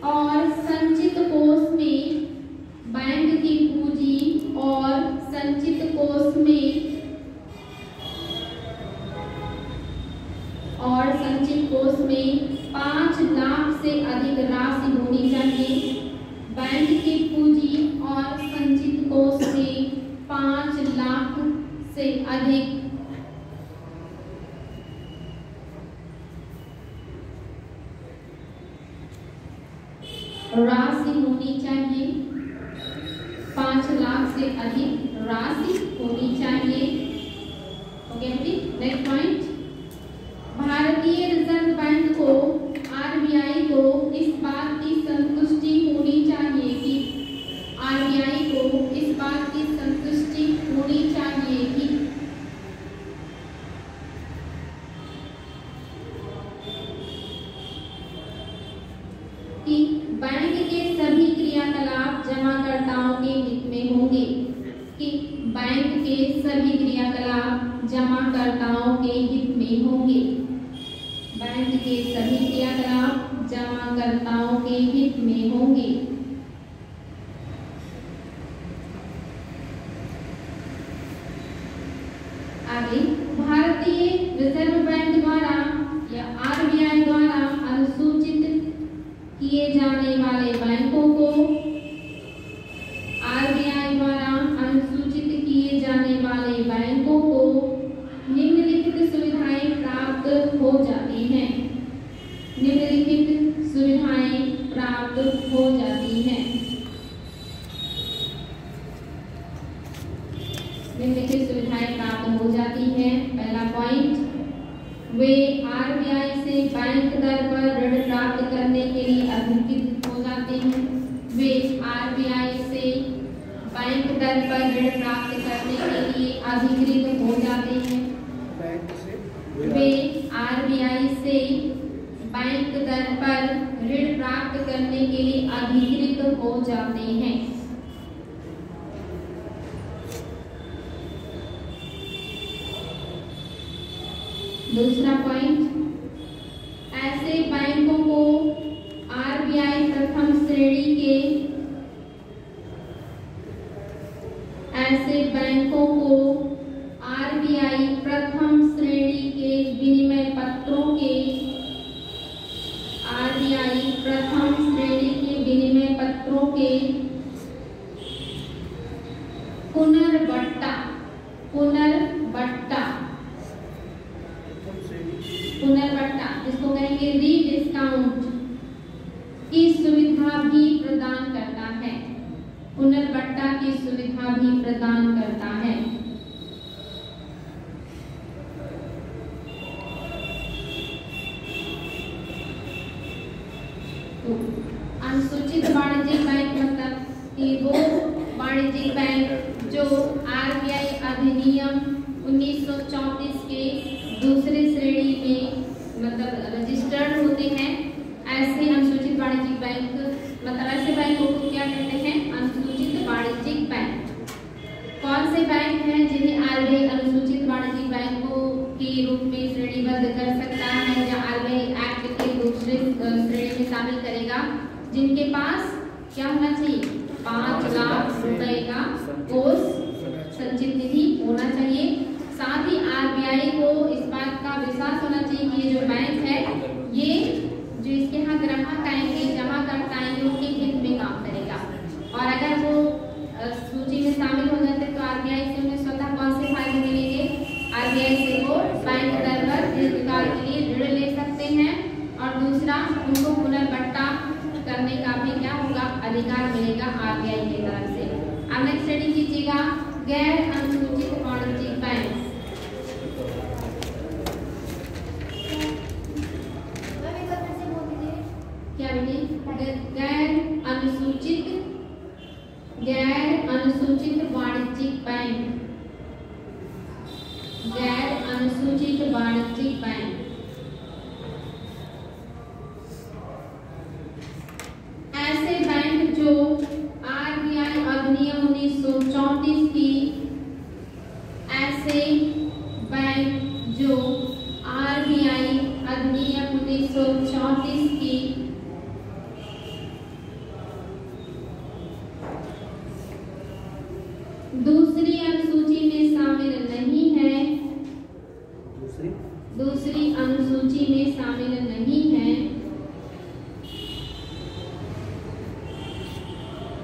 और संचित कोष में बैंक की पूंजी और संचित कोष में 5 लाख से अधिक राशि होनी चाहिए। बैंक की पूंजी और संचित कोष में 5 लाख से अधिक राशि होनी चाहिए। 5 लाख से अधिक राशि होनी चाहिए। ओके बेटी, नेक्स्ट पॉइंट, भारतीय रिजर्व बैंक को आरबीआई को इस बात की संतुष्टि होनी चाहिए कि बैंक के सभी क्रियाकलाप जमाकर्ताओं के हित में होंगे। कि बैंक के सभी क्रियाकलाप जमाकर्ताओं के हित में होंगे। बैंक के सभी क्रियाकलाप जमाकर्ताओं के हित में होंगे। आगे, भारतीय रिजर्व बैंक द्वारा या आरबीआई द्वारा अनुसूचित किए जाने वाले बैंकों को आरबीआई द्वारा अनुसूचित किए जाने वाले बैंकों को निम्नलिखित सुविधाएं प्राप्त हो जाती हैं। निम्नलिखित सुविधाएं प्राप्त हो जाती हैं। निम्नलिखित सुविधाएं प्राप्त हो जाती हैं। पहला पॉइंट, वे आरबीआई से बैंक दर पर ऋण प्राप्त करने के लिए अधिकृत हो जाते हैं। वे आरबीआई से बैंक दर पर ऋण प्राप्त करने के लिए अधिकृत हो जाते हैं। वे आरबीआई से बैंक दर पर ऋण प्राप्त करने के लिए अधिकृत हो जाते हैं। दूसरा पॉइंट, ऐसे बैंकों को आरबीआई प्रथम श्रेणी के विनिमय पत्रों के पुनर्बट्टा जिसको कहेंगे रीडिस्काउंट की सुविधा भी प्रदान करता है। पुनर्बट्टा की सुविधा भी प्रदान करता है। तो अनुसूचित वाणिज्यिक बैंक मतलब कि वो वाणिज्यिक बैंक जो आरबीआई अधिनियम 1934 के दूसरे श्रेणी में मतलब रजिस्टर्ड होते हैं। ऐसे अनुसूचित वाणिज्यिक बैंक मतलब ऐसे बैंकों को क्या कहते हैं? अनुसूचित वाणिज्यिक बैंक। कौन से बैंक हैं जिन्हें आरबीआई अनुसूचित वाणिज्यिक बैंकों के रूप में श्रेणीबद्ध कर सकता है या आरबीआई एक्ट के दूसरे श्रेणी में शामिल करेगा? जिनके पास क्या होना चाहिए? 5 लाख रुपए का कोष संचित निधि होना चाहिए। साथ ही आरबीआई को इस बात का विश्वास होना चाहिए कि ये जो बैंक है ये जो इसके यहाँ ग्राहक आएंगे, जमाकर्ता आएंगे, उनके हित में काम करेगा। और अगर वो सूची में शामिल हो जाते तो आरबीआई से उन्हें स्वतः कौन से फायदे मिलेंगे? आरबीआई से वो बैंक दर पर दीर्घकाल के लिए ऋण ले सकते हैं और दूसरा उनको पुनर्बट्टा करने का भी क्या होगा? अधिकार मिलेगा आरबीआई की तरफ से। अब नेक्स्ट स्टडी कीजिएगा गैर अनुसूचित वाणिज्यिक बैंक। क्या बेटे? गैर अनुसूचित वाणिज्यिक बैंक। गैर अनुसूचित वाणिज्यिक बैंक ऐसे बैंक जो आरबीआई अधिनियम 1934 की, ऐसे बैंक जो आरबीआई अधिनियम 1934 की दूसरी अनुसूची में शामिल नहीं है, दूसरी अनुसूची में शामिल नहीं है,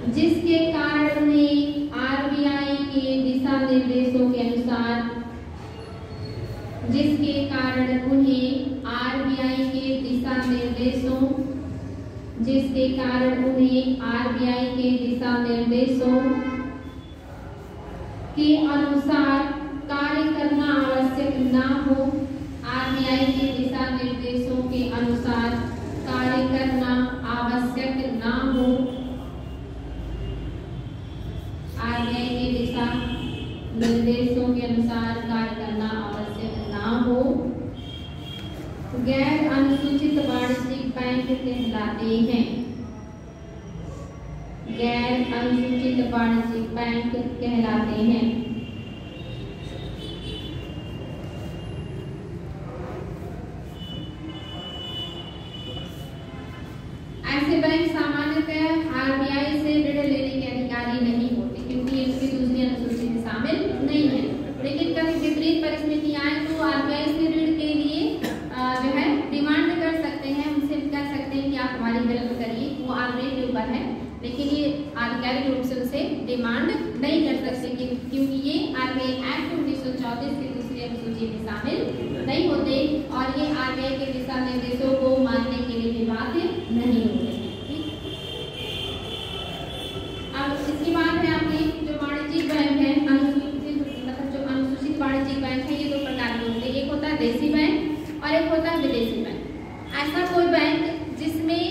जिसके कारण उन्हें आरबीआई के दिशा निर्देशों के अनुसार, जिसके कारण उन्हें आरबीआई के दिशा निर्देशों, जिसके कारण उन्हें आरबीआई के दिशा निर्देशों के अनुसार कार्य करना आवश्यक ना हो। आरबीआई के दिशा निर्देशों के अनुसार कार्य करना आवश्यक ना हो। आरबीआई के दिशा निर्देशों के अनुसार कार्य करना आवश्यक ना हो, गैर अनुसूचित वाणिज्यिक बैंक कहलाते हैं। गैर अनुसूचित वाणिज्यिक बैंक कहलाते हैं। ऐसे बैंक सामान्यतः आरबीआई से ऋण लेने के अधिकारी नहीं होते क्योंकि ये उसकी दूसरी अनुसूची में शामिल नहीं है। लेकिन कभी विपरीत परिस्थिति आए तो आरबीआई से ऋण के लिए जो है डिमांड कर सकते हैं, उनसे कह सकते हैं कि आप हमारी हेल्प करिए, वो आरबीआई के ऊपर है। लेकिन ये आधिकारिक रूप से उनसे डिमांड नहीं कर सकते क्योंकि ये आरबीआई एक्ट 1934 की दूसरी अनुसूची में शामिल नहीं होते और ये आरबीआई के दिशा निर्देशों को मानने के लिए भी बाध्य नहीं होते। अब इसके बाद है आपके जो वाणिज्यिक बैंक है, अनुसूचित मतलब जो अनुसूचित वाणिज्यिक बैंक है, ये दो प्रकार के होते हैं। एक होता है देशी बैंक और एक होता है विदेशी बैंक। ऐसा कोई बैंक जिसमें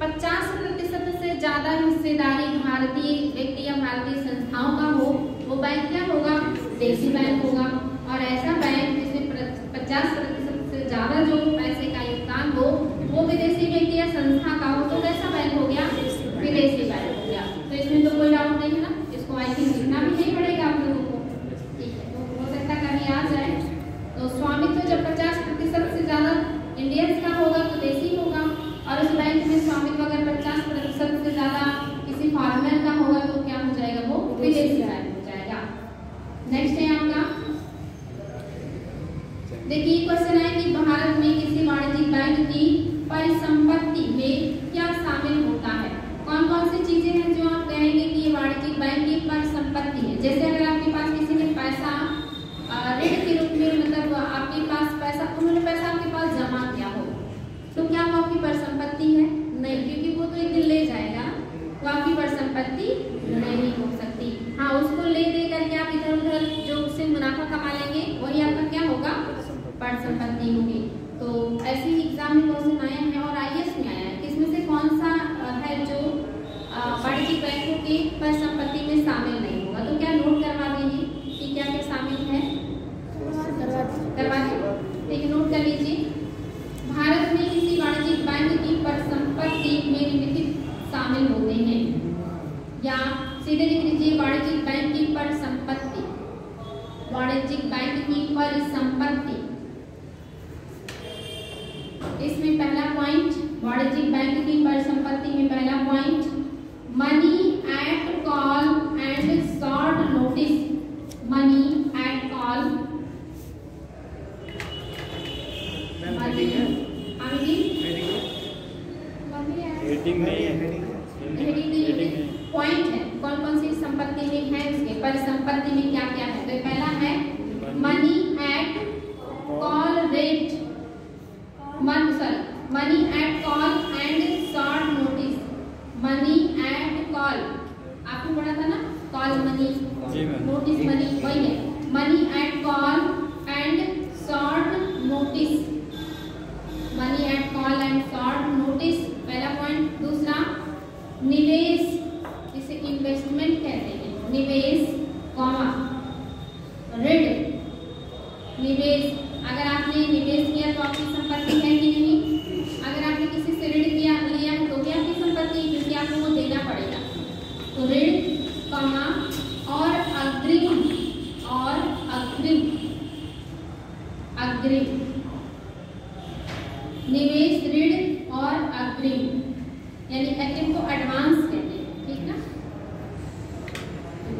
50% से ज्यादा हिस्सेदारी भारतीय व्यक्ति या भारतीय संस्थाओं का हो, वो बैंक क्या होगा? देशी बैंक होगा। और ऐसा बैंक जिसमें 50% से ज्यादा जो पैसे का योगदान हो वो विदेशी व्यक्ति या संस्था का हो, तो कैसा बैंक हो गया? विदेशी बैंक हो गया। तो इसमें तो कोई डाउट नहीं है ना, इसको आई थिंक लिखना भी नहीं पड़ेगा आप लोगों को। ठीक है, तो हो सकता है कभी आ जाए। तो स्वामित्व जब 50% से ज्यादा इंडियंस का होगा तो देशी होगा, और उस बैंक में स्वामित्व अगर 50% से ज्यादा किसी फॉरेनर का होगा तो क्या हो जाएगा? वो विदेशी बैंक हो जाएगा। नेक्स्ट है आपका, देखिए क्वेश्चन है कि भारत में किसी वाणिज्यिक बैंक की परिसंपत्ति में क्या शामिल होता है? कौन कौन सी चीजें हैं जो आप कहेंगे कि ये वाणिज्यिक बैंक की परिसंपत्ति है? जैसे अगर आपके पास किसी ने पैसा ऋण के रूप में, मतलब आपके पास पैसा, उन्होंने पैसा आपके पास जमा किया हो, तो क्या वो आपकी परिसंपत्ति है? नहीं, क्योंकि वो तो एक दिन ले जाएगा, वो आपकी परिसंपत्ति नहीं हो सकती। हाँ, उसको ले दे करके आप इधर उधर जो उससे मुनाफा कमा लेंगे वही आपका क्या होगा? परिसंपत्ति होगी। तो ऐसे ही एग्जाम में क्वेश्चन आया है और आईएएस में आया है कि इसमें से कौन सा है जो वाणिज्यिक बैंकों की परिसंपत्ति में शामिल नहीं होगा? तो क्या नोट करवा दीजिए कि क्या क्या शामिल है? करवा दीजिए, ठीक है, नोट कर लीजिए। भारत में किसी वाणिज्यिक बैंक की परिसंपत्ति में निम्नलिखित शामिल होते हैं, या सीधे लिख लीजिए वाणिज्यिक बैंक की परिसंपत्ति। वाणिज्यिक बैंक की परिसंपत्ति, इसमें पहला पॉइंट वाणिज्यिक बैंक की परिसंपत्ति में पहला point, money at heading point है, कौन कौन सी संपत्ति में है उसके परिसंपत्ति में क्या क्या है। तो पहला है money at call rate, money at call and short notice. Money at call आपने पढ़ा था ना, कॉल मनी नोटिस मनी, वही है money at call and short notice. Money at call and short notice पहला पॉइंट। दूसरा निवेश, जिसे इन्वेस्टमेंट कहते हैं, निवेश कॉमा ऋण। निवेश, अगर आपने निवेश किया तो आपकी संपत्ति है कि नहीं। अगर आपने किसी से ऋण लिया तो भी आपकी संपत्ति, क्योंकि आपको वो देना पड़ेगा। तो ऋण कॉमा और अग्रिम, और अग्रिम निवेश ऋण और अग्रिम, यानी अग्रिम को एडवांस कहते हैं, ठीक ना।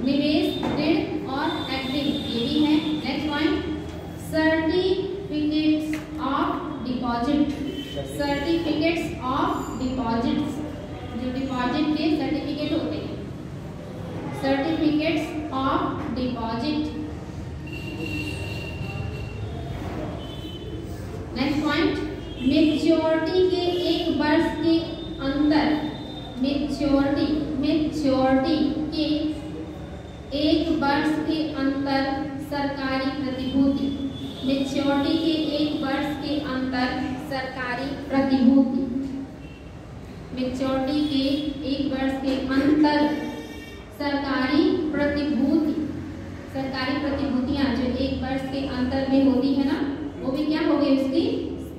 निवेश ऋण और अग्रिम ये भी है। Next point certificates of deposit. Certificates of deposits, जो डिपॉजिट के सर्टिफिकेट होते हैं, certificates of deposit. Next point maturity के एक वर्ष के अंदर, मैच्योरिटी के एक वर्ष के अंतर सरकारी प्रतिभूति। मैच्योरिटी के एक वर्ष के अंतर सरकारी प्रतिभूति। मैच्योरिटी के एक वर्ष के अंतर सरकारी प्रतिभूति। सरकारी प्रतिभूतियां जो एक वर्ष के अंतर में होती है ना, वो भी क्या हो गई उसकी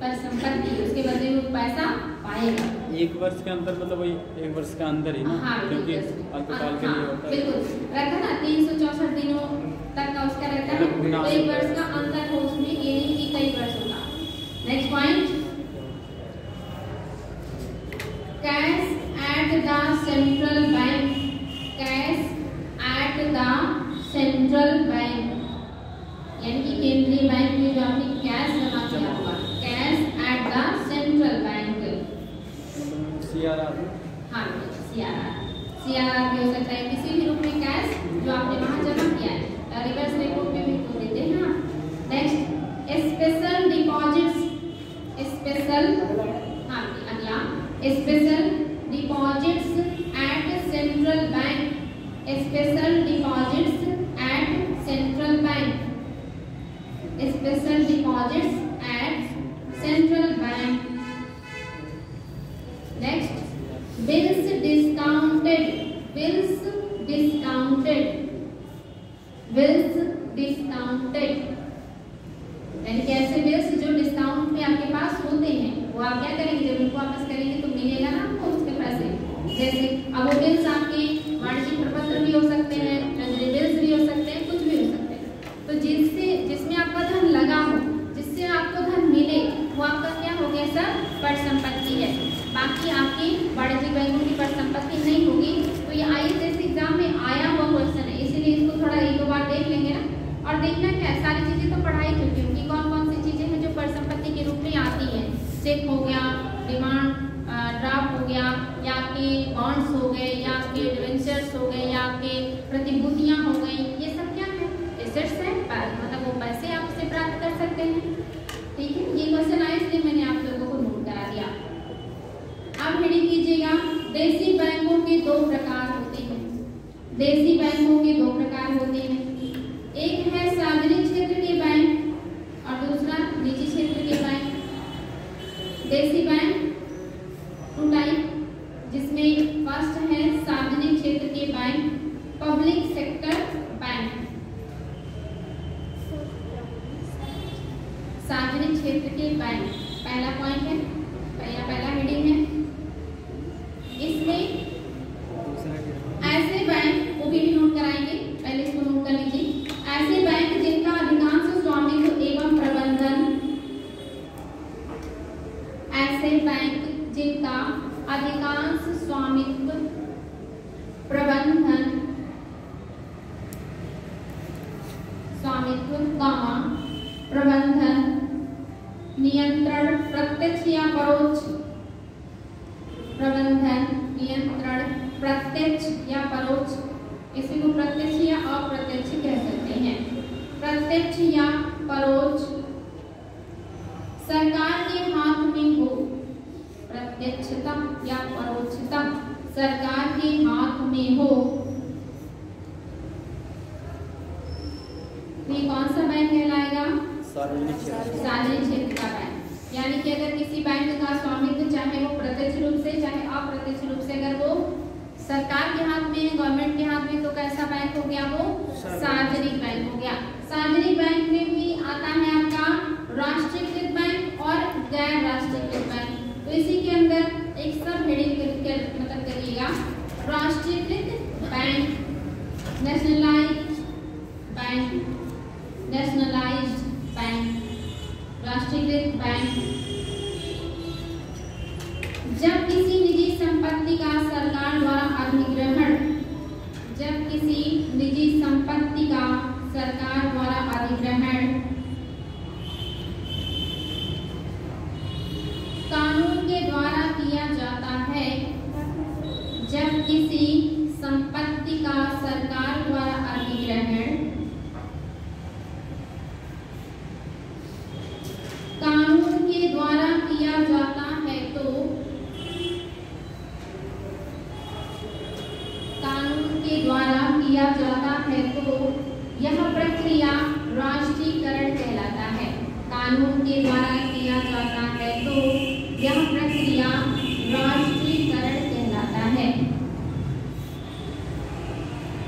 परिसंपत्ति, उसके बदले में पैसा पाएगा। एक वर्ष के अंदर मतलब वही एक वर्ष का अंदर ही ना, हाँ, क्योंकि अल्पकाल के लिए होता है। बिल्कुल रहता ना 364 दिनों तक का उसका रहता है, तो एक वर्ष का अंतर हो उसमें, ये नहीं कि कई वर्ष होगा। Next point cash at the central bank. Cash at the central bank, यानी कि केंद्रीय बैंक में जो आपने कैश जमा किया हुआ, cash at the central bank. CRR, हाँ CRR भी हो सकता है, किसी भी रूप में कैश जो आपने वहाँ जमा किया है, रिवर्स रेपो में भी तो देते हैं ना। नेक्स्ट स्पेशल डिपॉजिट्स, स्पेशल, हाँ अगला special deposits at central bank. Special deposits at central bank, special deposits at central bank. Next bills discounted, bills discounted, bills discounted, यानी कि ऐसे बिल्स जो डिस्काउंट में आपके पास होते हैं, वो आप क्या करेंगे, जब उनको वापस करेंगे तो मिलेगा ना आपको उसके पैसे। जैसे अब वो बिल्स आपके वाणिज्यिक प्रपत्र भी हो सकते हैं, ट्रेजरी बिल्स भी हो सकते हैं, कुछ भी हो सकते हैं। तो जिसमें आपका धन लगा हो, जिससे आपको धन मिले, वो आपका क्या हो गया सर, परिसंपत्ति है। बाकी आपकी वाणिज्यिक बैंकों की परिसंपत्ति नहीं होगी। तो ये IAS एग्जाम में आया हुआ क्वेश्चन है, इसीलिए इसको थोड़ा एक दो बार देख लेंगे ना। और देखना क्या है, सारी चीजें तो पढ़ाई चुकी होंगी, कौन कौन सी चीजें हैं जो परिसंपत्ति के रूप में आती हैं। चेक हो गया, डिमांड ड्राफ्ट हो गया, या आपके बॉन्ड्स हो गए, या आपके डिवेंचर्स हो गए, या आपके प्रतिभूतियां हो गई, ये सब क्या है, एसेट्स है, मतलब वो पैसे आप उससे प्राप्त कर सकते हैं। ठीक है, ये क्वेश्चन आया इसलिए मैंने आप लोगों को नोट करा दिया। अब हेडिंग कीजिएगा, देसी बैंकों के दो प्रकार होते हैं। देसी बैंकों के दो प्रकार होते हैं, एक है सार्वजनिक क्षेत्र के बैंक और दूसरा निजी क्षेत्र के बैंक। देसी बैंक टू टाइप, जिसमें फर्स्ट है सार्वजनिक क्षेत्र के बैंक, पब्लिक सेक्टर बैंक। सार्वजनिक क्षेत्र के बैंक पहला पॉइंट है, पहला हेडिंग है। इसमें ऐसे बैंक, वो भी नोट कराएंगे, पहले इसको नोट कर लीजिए। ऐसे बैंक जिनका अधिकांश स्वामित्व एवं प्रबंधन, ऐसे बैंक जिनका अधिकांश स्वामित्व, प्रबंधन, प्रबंधन, नियंत्रण प्रत्यक्ष या परोक्ष, प्रबंधन, नियंत्रण प्रत्यक्ष या परोक्ष, इसी को प्रत्यक्ष या अप्रत्यक्ष कह सकते हैं। प्रत्यक्ष या परोक्ष सरकार के हाथ में हो, प्रत्यक्षता या परोक्षता सरकार के हाथ में हो, ये कौन सा बैंक कहलाएगा? सार्वजनिक क्षेत्र का बैंक। यानी कि अगर किसी बैंक का स्वामित्व चाहे वो प्रत्यक्ष रूप से चाहे अप्रत्यक्ष रूप से अगर वो सरकार के हाथ में है, गवर्नमेंट के हाथ में, तो कैसा बैंक हो गया? वो सार्वजनिक बैंक हो गया। सार्वजनिक बैंक में भी आता है आपका राष्ट्रीयकृत बैंक और गैर राष्ट्रीयकृत बैंक। तो इसी के अंदर एक सब हेडिंग मतलब करिएगा, राष्ट्रीयकृत bank, nationalised bank, nationalised bank, राष्ट्रीयकृत बैंक। जब किसी निजी संपत्ति का सरकार द्वारा अधिग्रहण, जब किसी निजी संपत्ति का सरकार द्वारा अधिग्रहण कानून के द्वारा किया जाता है, जब किसी संपत्ति का सरकार द्वारा अधिग्रहण कानून के द्वारा किया जाता है तो कानून के द्वारा किया जाता है तो यह प्रक्रिया राष्ट्रीयकरण कहलाता है। कानून के द्वारा किया जाता है तो यह प्रक्रिया राष्ट्रीयकरण कहलाता है।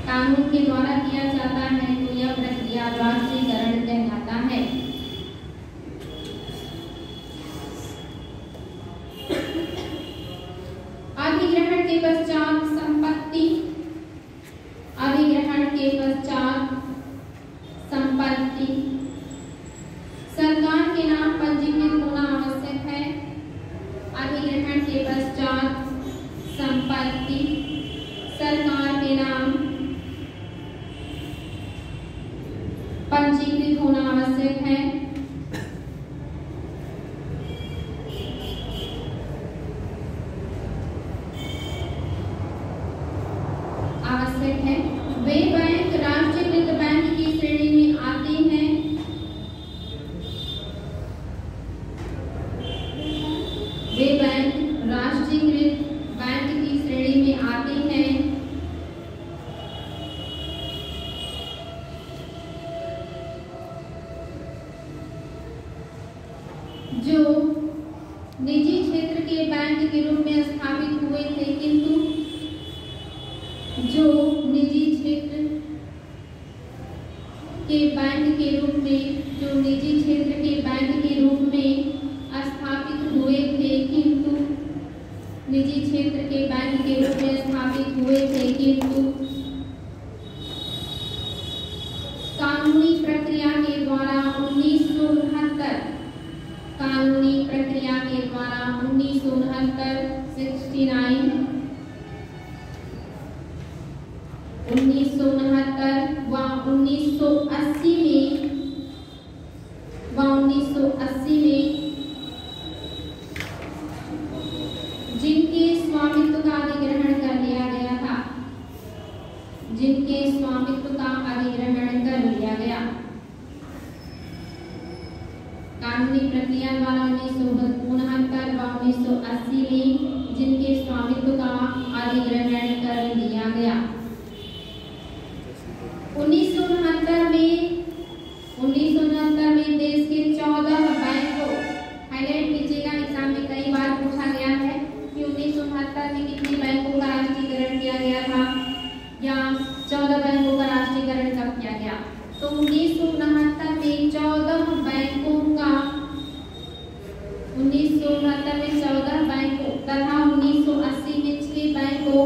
कानून के द्वारा किया जाता है तो यह प्रक्रिया राष्ट्रीयकरण कहलाता है। अधिग्रहण के पश्चात संपत्ति, अधिग्रहण के पश्चात संपत्ति सरकार के नाम पंजीकृत होना आवश्यक है। अधिग्रहण के पश्चात संपत्ति सरकार के नाम पंजीकृत होना आवश्यक है। आवश्यक है। वे बैंक राष्ट्रीयकृत बैंक की श्रेणी में आते हैं। वे बैंक राष्ट्रीयकृत बैंक की श्रेणी में आते हैं जो निजी क्षेत्र के बैंक के रूप में स्थापित हुए थे, किंतु जो निजी क्षेत्र के बैंक के रूप में जो निजी क्षेत्र के बैंक के रूप में स्थापित हुए थे, किंतु निजी क्षेत्र के बैंक के रूप में स्थापित हुए थे, किंतु कानूनी प्रक्रिया के द्वारा 1969 कानूनी प्रक्रिया के द्वारा 1969 1969 व 1980 में जिनके स्वामित्व का अधिग्रहण कर लिया गया था, जिनके स्वामित्व का अधिग्रहण कर लिया गया। कानूनी प्रक्रिया द्वारा 1969 व 1980 में जिनके स्वामित्व का अधिग्रहण कर लिया गया। 1969 में देश के 14 बैंकों, हाईलाइट कीजिएगा, एग्जाम में कई बार पूछा गया है कि 1969 में कितने बैंकों का राष्ट्रीयकरण किया गया था या 14 बैंकों का राष्ट्रीयकरण कब किया गया। तो 1969 में 14 बैंकों का 1969 में 14 बैंकों तथा 1980 में 6 बैंकों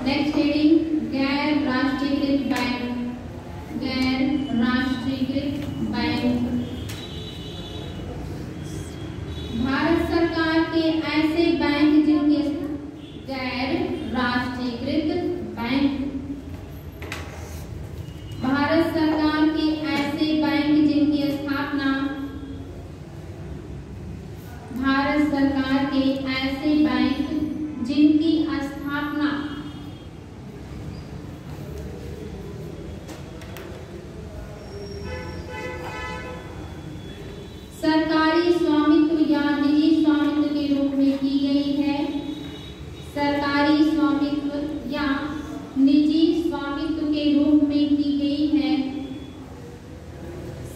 नेक्स्ट हेडिंग गैर राष्ट्रीयकृत बैंक। गैर राष्ट्रीयकृत बैंक भारत सरकार के ऐसे बैंक जिनके गैर राष्ट्रीयकृत बैंक भारत सरकार के ऐसे बैंक जिनकी स्थापना भारत सरकार के ऐसे बैंक जिनकी स्थापना सरकारी स्वामित्व या निजी स्वामित्व के रूप में की गई है। सरकारी स्वामित्व या निजी स्वामित्व के रूप में की गई है।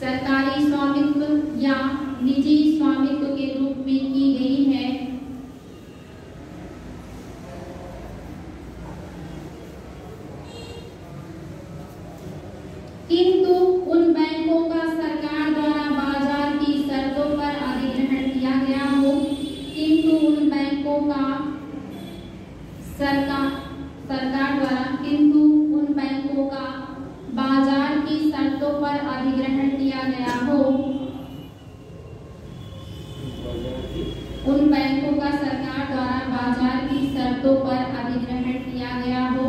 सरकारी स्वामित्व या निजी स्वामित्व के रूप में की गई है। किंतु उन बैंकों का सरकार द्वारा बाजार की शर्तों पर अधिग्रहण किया गया हो। किंतु उन बैंकों का सरकार द्वारा किंतु उन बैंकों का बाजार की शर्तों पर अधिग्रहण किया गया हो। उन बैंकों का सरकार द्वारा बाजार की शर्तों पर अधिग्रहण किया गया हो।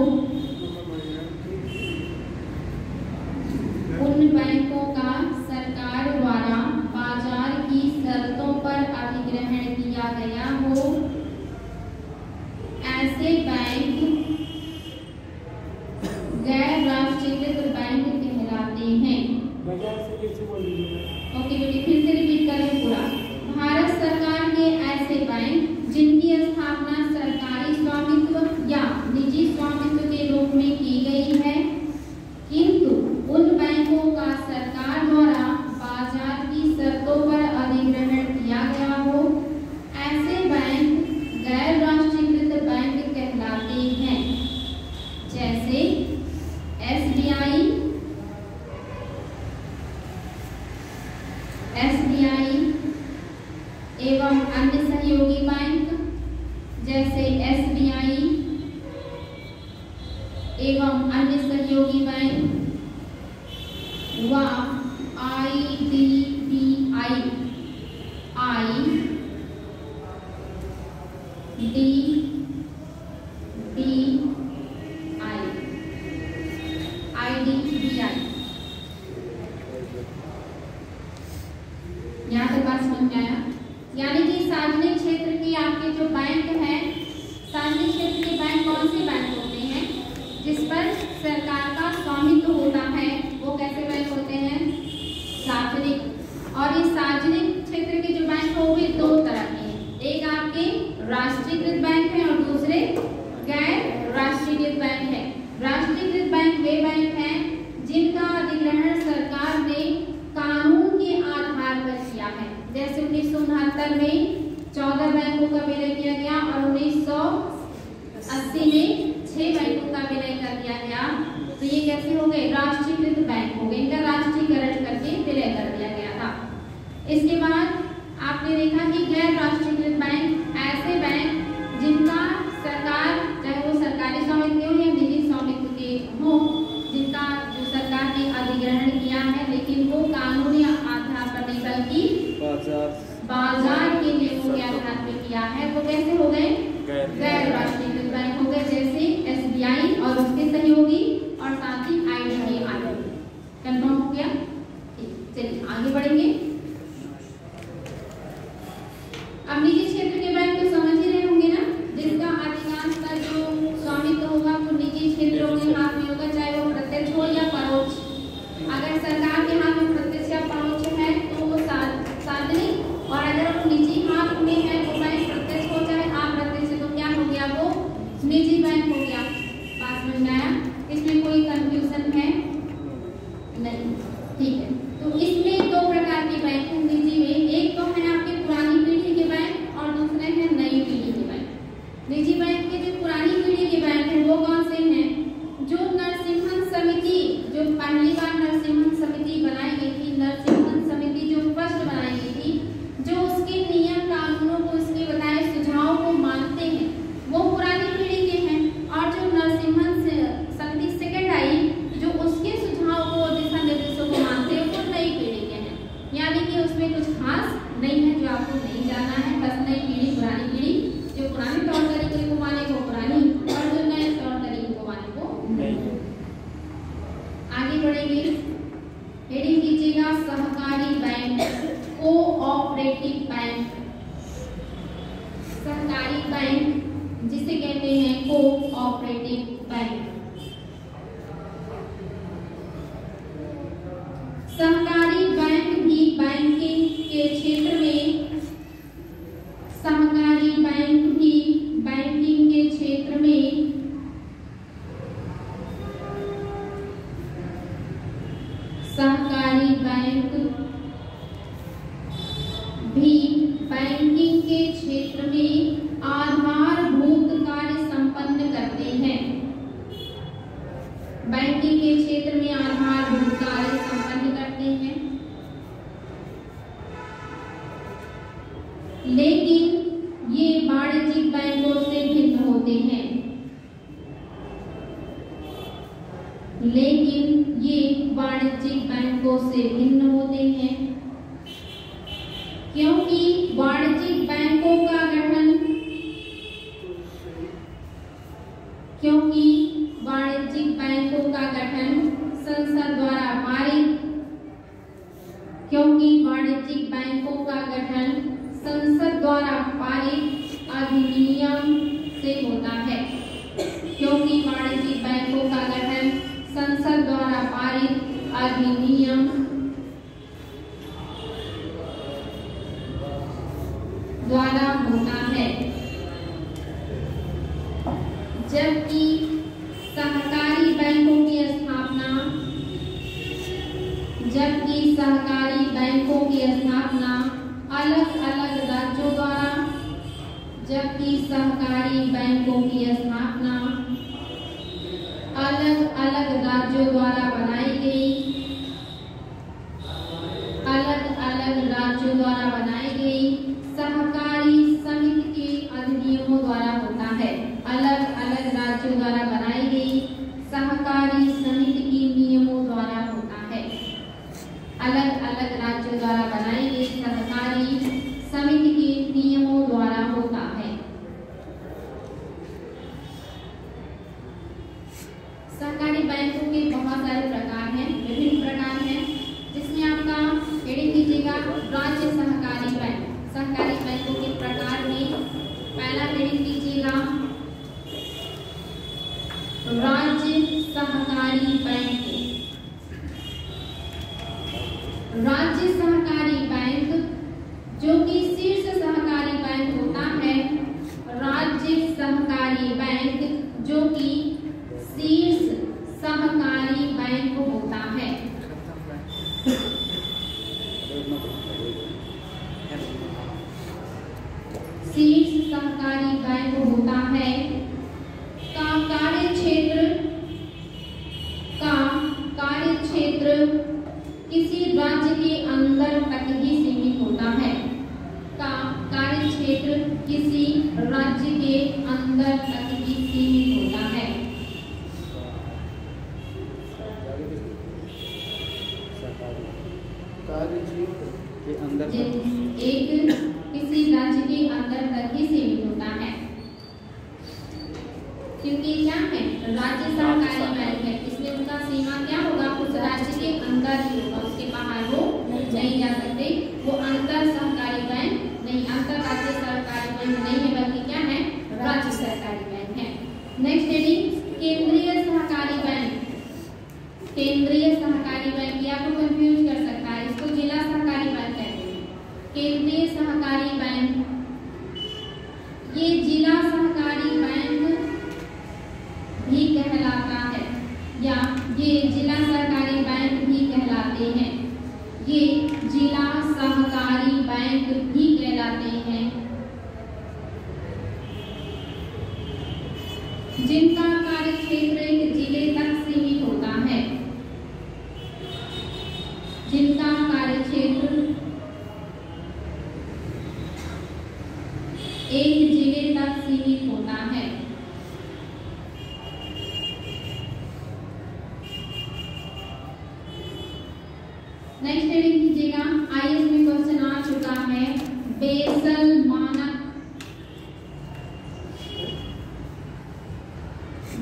उन बैंकों का सरकार द्वारा बाजार की शर्तों पर अधिग्रहण किया गया हो। ऐसे बैंक गैर राष्ट्रीयकृत बैंक कहलाते हैं। ओके बेटी, फिर से रिपीट करें पूरा। भारत सरकार के ऐसे बैंक जिनकी स्थापना सरकारी स्वामित्व या निजी स्वामित्व के रूप में की गई है, किंतु उन बैंकों का सरकार द्वारा बाजार की शर्तों पर अधिग्रहण किया गया हो। ऐसे बैंक गैर राष्ट्रीयकृत बैंक कहलाते हैं। जैसे एसबीआई एवं अन्य सहयोगी बैंक, जैसे एसबीआई एवं अन्य सहयोगी बैंक व आईडीबीआई यहाँ तक बात समझ में आया? यानी कि सार्वजनिक क्षेत्र के आपके जो बैंक हैं, सार्वजनिक क्षेत्र के बैंक कौन से बैंक होते हैं जिस पर सरकार का स्वामित्व होता है, वो कैसे बैंक होते हैं? सार्वजनिक। और इस सार्वजनिक क्षेत्र के जो बैंक हो वे दो तरह के हैं। एक आपके राष्ट्रीयकृत बैंक है और दूसरे गैर राष्ट्रीयकृत बैंक है। राष्ट्रीयकृत बैंक वे बैंक हैं जिनका अधिग्रहण सरकार ने कानून के आधार पर किया है। जैसे 1969 में 14 बैंकों का विलय किया गया और 1980 में 6 बैंकों का विलय कर दिया गया। तो ये कैसे हो गए? राष्ट्रीयकृत बैंक हो गए। इनका राष्ट्रीयकरण करके विलय कर दिया गया था। इसके बाद आपने देखा कि गैर राष्ट्रीयकृत बैंक ऐसे बैंक जिनका सरकार, चाहे वो सरकारी स्वामित्व हो या निजी स्वामित्व के हो, जिनका जो सरकार ने अधिग्रहण किया है, लेकिन वो कानूनी आधार पर नहीं बल्कि बाजार के नियमों के आधार पर किया है, वो कैसे हो गए? गैर राष्ट्रीयकृत बैंक हो गए। जैसे एसबीआई और उसके सहयोगी और साथ ही आईडीबीआई। कंफर्म हो गया? चलिए आगे बढ़ेंगे। अब निजी क्षेत्र के बैंक तो समझ ही रहे होंगे ना, जिसका अधिकांशतः जो स्वामित्व होगा वो निजी क्षेत्रों के हाथ में होगा, चाहे वो प्रत्यक्ष हो या परोक्ष। अगर सरकार के हाथ में प्रत्यक्ष या परोक्ष है तो वो सार्वजनिक, और अगर वो निजी हाथ में है तो बैंक प्रत्यक्ष सहकारी बैंक जिसे कहते हैं कोऑपरेटिव बैंक। सहकारी बैंक भी बैंकिंग के क्षेत्र में, सहकारी बैंक भी बैंकिंग के क्षेत्र में सहकारी बैंक भी बैंकिंग के क्षेत्र में आधारभूत कार्य संपन्न करते हैं। बैंकिंग के क्षेत्र में आधारभूत कार्य संपन्न करते हैं, लेकिन ये वाणिज्यिक बैंकों से भिन्न होते हैं। लेकिन ये वाणिज्यिक बैंकों से भिन्न होते हैं क्योंकि वाणिज्यिक बैंकों का गठन संसद द्वारा पारित संसद द्वारा पारित अधिनियम से होता है। क्योंकि वाणिज्यिक बैंकों का गठन संसद द्वारा पारित अधिनियम द्वारा होता है, जबकि सहकारी बैंकों की स्थापना अलग अलग राज्यों द्वारा बनाई गई सहकारी समिति के अधिनियमों द्वारा होता है। अलग अलग राज्यों द्वारा बनाई गई सहकारी समिति के नियमों द्वारा होता है। अलग अलग राज्यों द्वारा बनाई गई सहकारी समिति के नियमों द्वारा होता है। सहकारी बैंकों के बहुत सारे प्रकार हैं, विभिन्न प्रकार हैं, जिसमें आपका हेडिंग कीजिएगा राज्य सहकारी बैंक। सहकारी बैंकों के प्रकार में पहला हेडिंग कीजिएगा राज्य सहकारी बैंक। राज्य सहकारी बैंक जो कि शीर्ष सहकारी बैंक होता है, राज्य सहकारी बैंक जो कि शीर्ष सहकारी बैंक होता है। शीर्ष सहकारी बैंक होता है का कार्यक्षेत्र किसी राज्य के अंदर तक ही सीमित होता है। का कार्यक्षेत्र किसी राज्य के अंदर तक ही सीमित होता है। कार्यक्षेत्र के अंदर एक किसी राज्य के अंदर तक ही सीमित होता है, क्योंकि क्या है, राज्य सहकारी बैंक है, इसलिए उनका सीमा क्या होगा, उस राज्य के अंदर ही होगा, उसके बाहर वो नहीं जा सकते। वो अंतर सहकारी बैंक नहीं, अंतर राज्य सहकारी बैंक नहीं है, बल्कि क्या है, राज्य सहकारी बैंक है। नेक्स्ट हेडिंग केंद्रीय सहकारी बैंक। केंद्रीय सहकारी बैंक ये आपको कंफ्यूज कर सकता है, इसको जिला सहकारी बैंक कहते हैं। केंद्रीय सहकारी बैंक ये जिला सहकारी बैंक भी कहलाता है, या ये जिला सहकारी बैंक भी कहलाते हैं। ये जिला सहकारी बैंक भी कहलाते हैं, जिनका कार्यक्षेत्र एक जिले तक सीमित होता है। जिनका कार्यक्षेत्र एक जिले तक सीमित होता है। नेक्स्ट हेडिंग कीजिएगा, आईएएस में क्वेश्चन आ चुका है, बेसल मानक।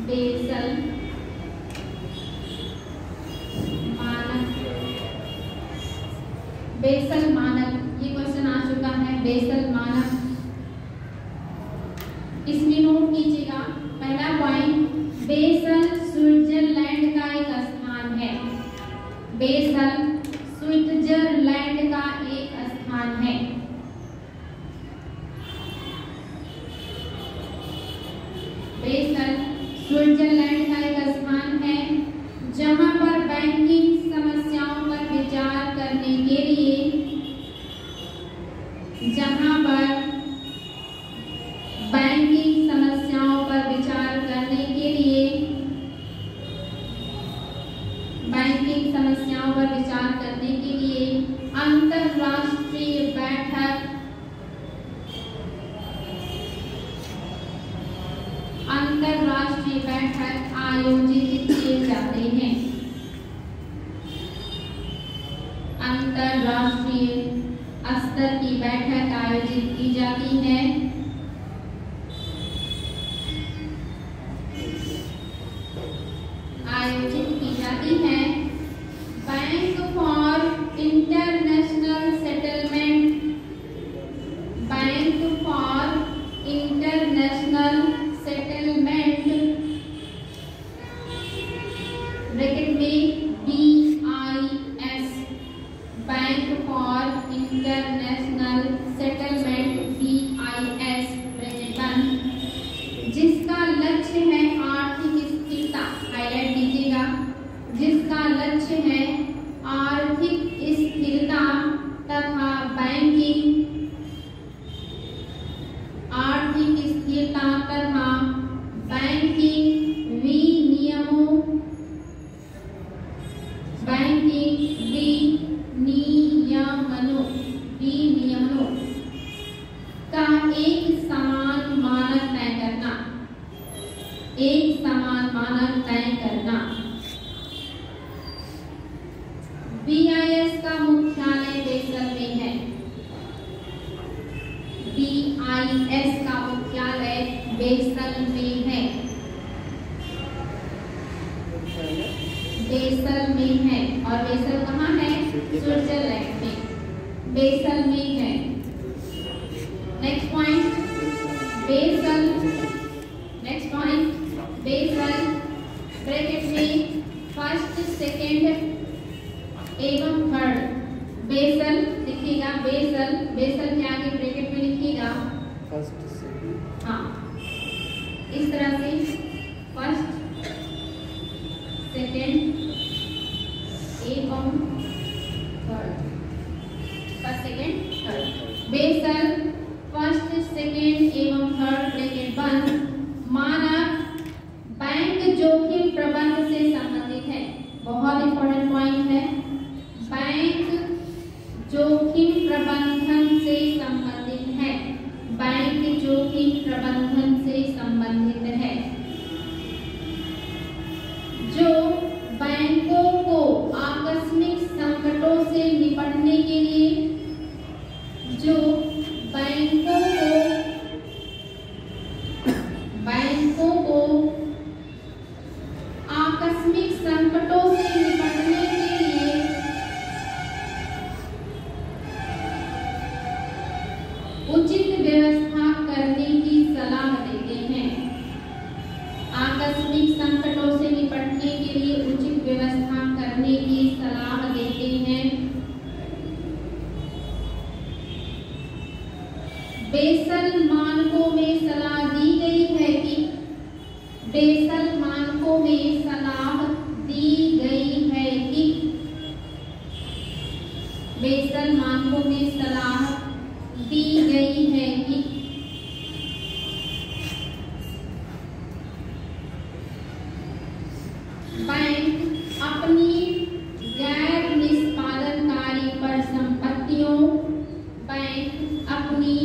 बेसल मानक, बेसल मानक, ये क्वेश्चन आ चुका है। बेसल मानक बेसल स्विट्जरलैंड का एक स्थान है जहां पर बैंकिंग समस्याओं पर विचार करने के लिए अंतरराष्ट्रीय बैठक आयोजित किए जाते हैं। अंतरराष्ट्रीय स्तर की बैठक आयोजित की जाती है। Bank for international settlement, bank for international settlement bracket में BIS, bank for international settlement BIS bracket बंद, जिसका लक्ष्य है आर्थिक स्थिरता, हाईलाइट कीजिएगा, जिसका लक्ष्य है आर्थिक स्थिरता तथा बैंकिंग विनियमों का एक समान मानक तय करना। BIS का मुख्यालय बेसल में है। BIS का मुख्यालय बेसल में है। बेसल में है। और बेसल कहाँ है? स्विट्जरलैंड में, बेसल में है। Next point Basel, next point Basel bracket में फर्स्ट, सेकेंड एवं थर्ड। बेसल लिखिएगा, बेसल के आगे ब्रैकेट में लिखिएगा फर्स्ट सेकंड, हाँ इस तरह से फर्स्ट, सेकेंड एवं third, first second third. Basel first, second एवं थर्ड ब्रैकेट बंद मानक बैंक जोखिम प्रबंध से संबंधित है। बहुत इंपॉर्टेंट पॉइंट है, बैंक जोखिम प्रबंधन से संबंधित है। बैंक जोखिम प्रबंधन से संबंधित है, जो बैंकों को आकस्मिक संकटों से निपटने के लिए, जो बैंकों को आकस्मिक संकटों से निपटने के लिए उचित व्यवस्था करने की सलाह देते हैं। आकस्मिक संकटों से निपटने के लिए उचित व्यवस्था करने की सलाह देते हैं। बेसल मानकों में सलाह दी गई है कि बेसल मानकों में सलाह दी गई है कि बेसल मानकों में सलाह दी गई है कि बैंक अपनी गैर निष्पादनकारी परिसंपत्तियों, बैंक अपनी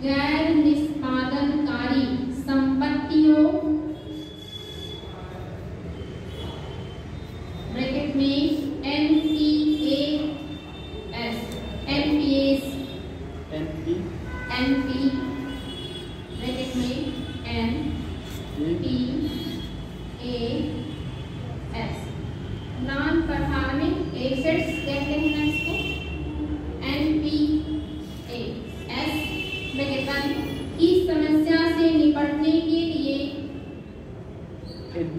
गैर निष्पादनकारी संपत्तियों ब्रैकेट में NP ब्रैकेट में NPAS नॉन परफॉर्मिंग एसेट्स कहते हैं ना इसको, NPAS ब्रैकेट बंद की समस्या से निपटने के लिए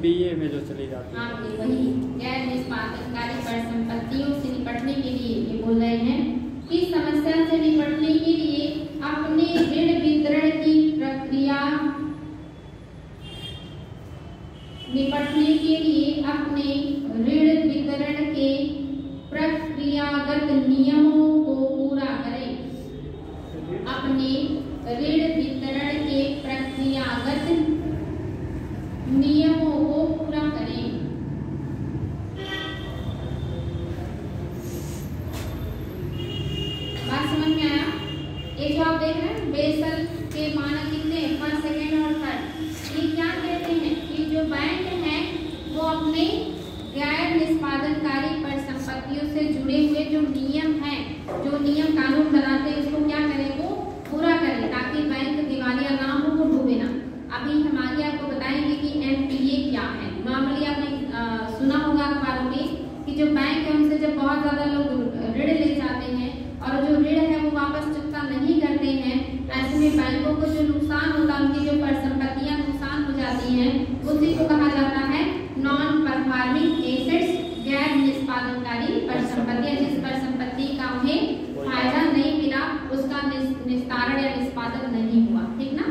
BA में जो चली जाती है, हाँ वही गैर निष्पादनकारी परिसंपत्तियों से निपटने के लिए ये बोल रहे हैं कि समस्या से निपटने के लिए अपने ऋण वितरण की प्रक्रिया निपटने के लिए अपने ऋण वितरण के प्रक्रियागत नियमों को पूरा करें। अपने ऋण वितरण के प्रक्रियागत नियमों को पूरा करें। बात समझ में आया? ये जो आप देख रहे हैं बेसल के मानक कितने, फर्स्ट, सेकेंड और थर्ड। ये क्या कहते हैं कि जो बैंक है वो अपने गैर निष्पादनकारी परिसंपत्तियों से जुड़े हुए जो नियम हैं, जो नियम कानून बनाते हैं, उसको क्या करें, वो पूरा करें, ताकि बैंक दिवालिया ना हो, वो डूबे ना। अभी हम आगे आपको बताएंगे कि एनपीए क्या है। नॉर्मली आपने सुना होगा अखबारों में कि जो बैंक है उनसे जब बहुत ज्यादा लोग ऋण ले जाते हैं और जो ऋण है वो वापस चुकता नहीं करते हैं, ऐसे में बैंकों को जो नुकसान होता है, उनकी जो परिसंपत्तियां नुकसान हो जाती हैं, उसी को कहा जाता है नॉन परफॉर्मिंग एसेट्स, गैर निष्पादनकारी परिसंपत्तियां। जिस परिसंपत्ति का उन्हें फायदा नहीं मिला, उसका निस्तारण या निष्पादन नहीं हुआ। ठीक ना?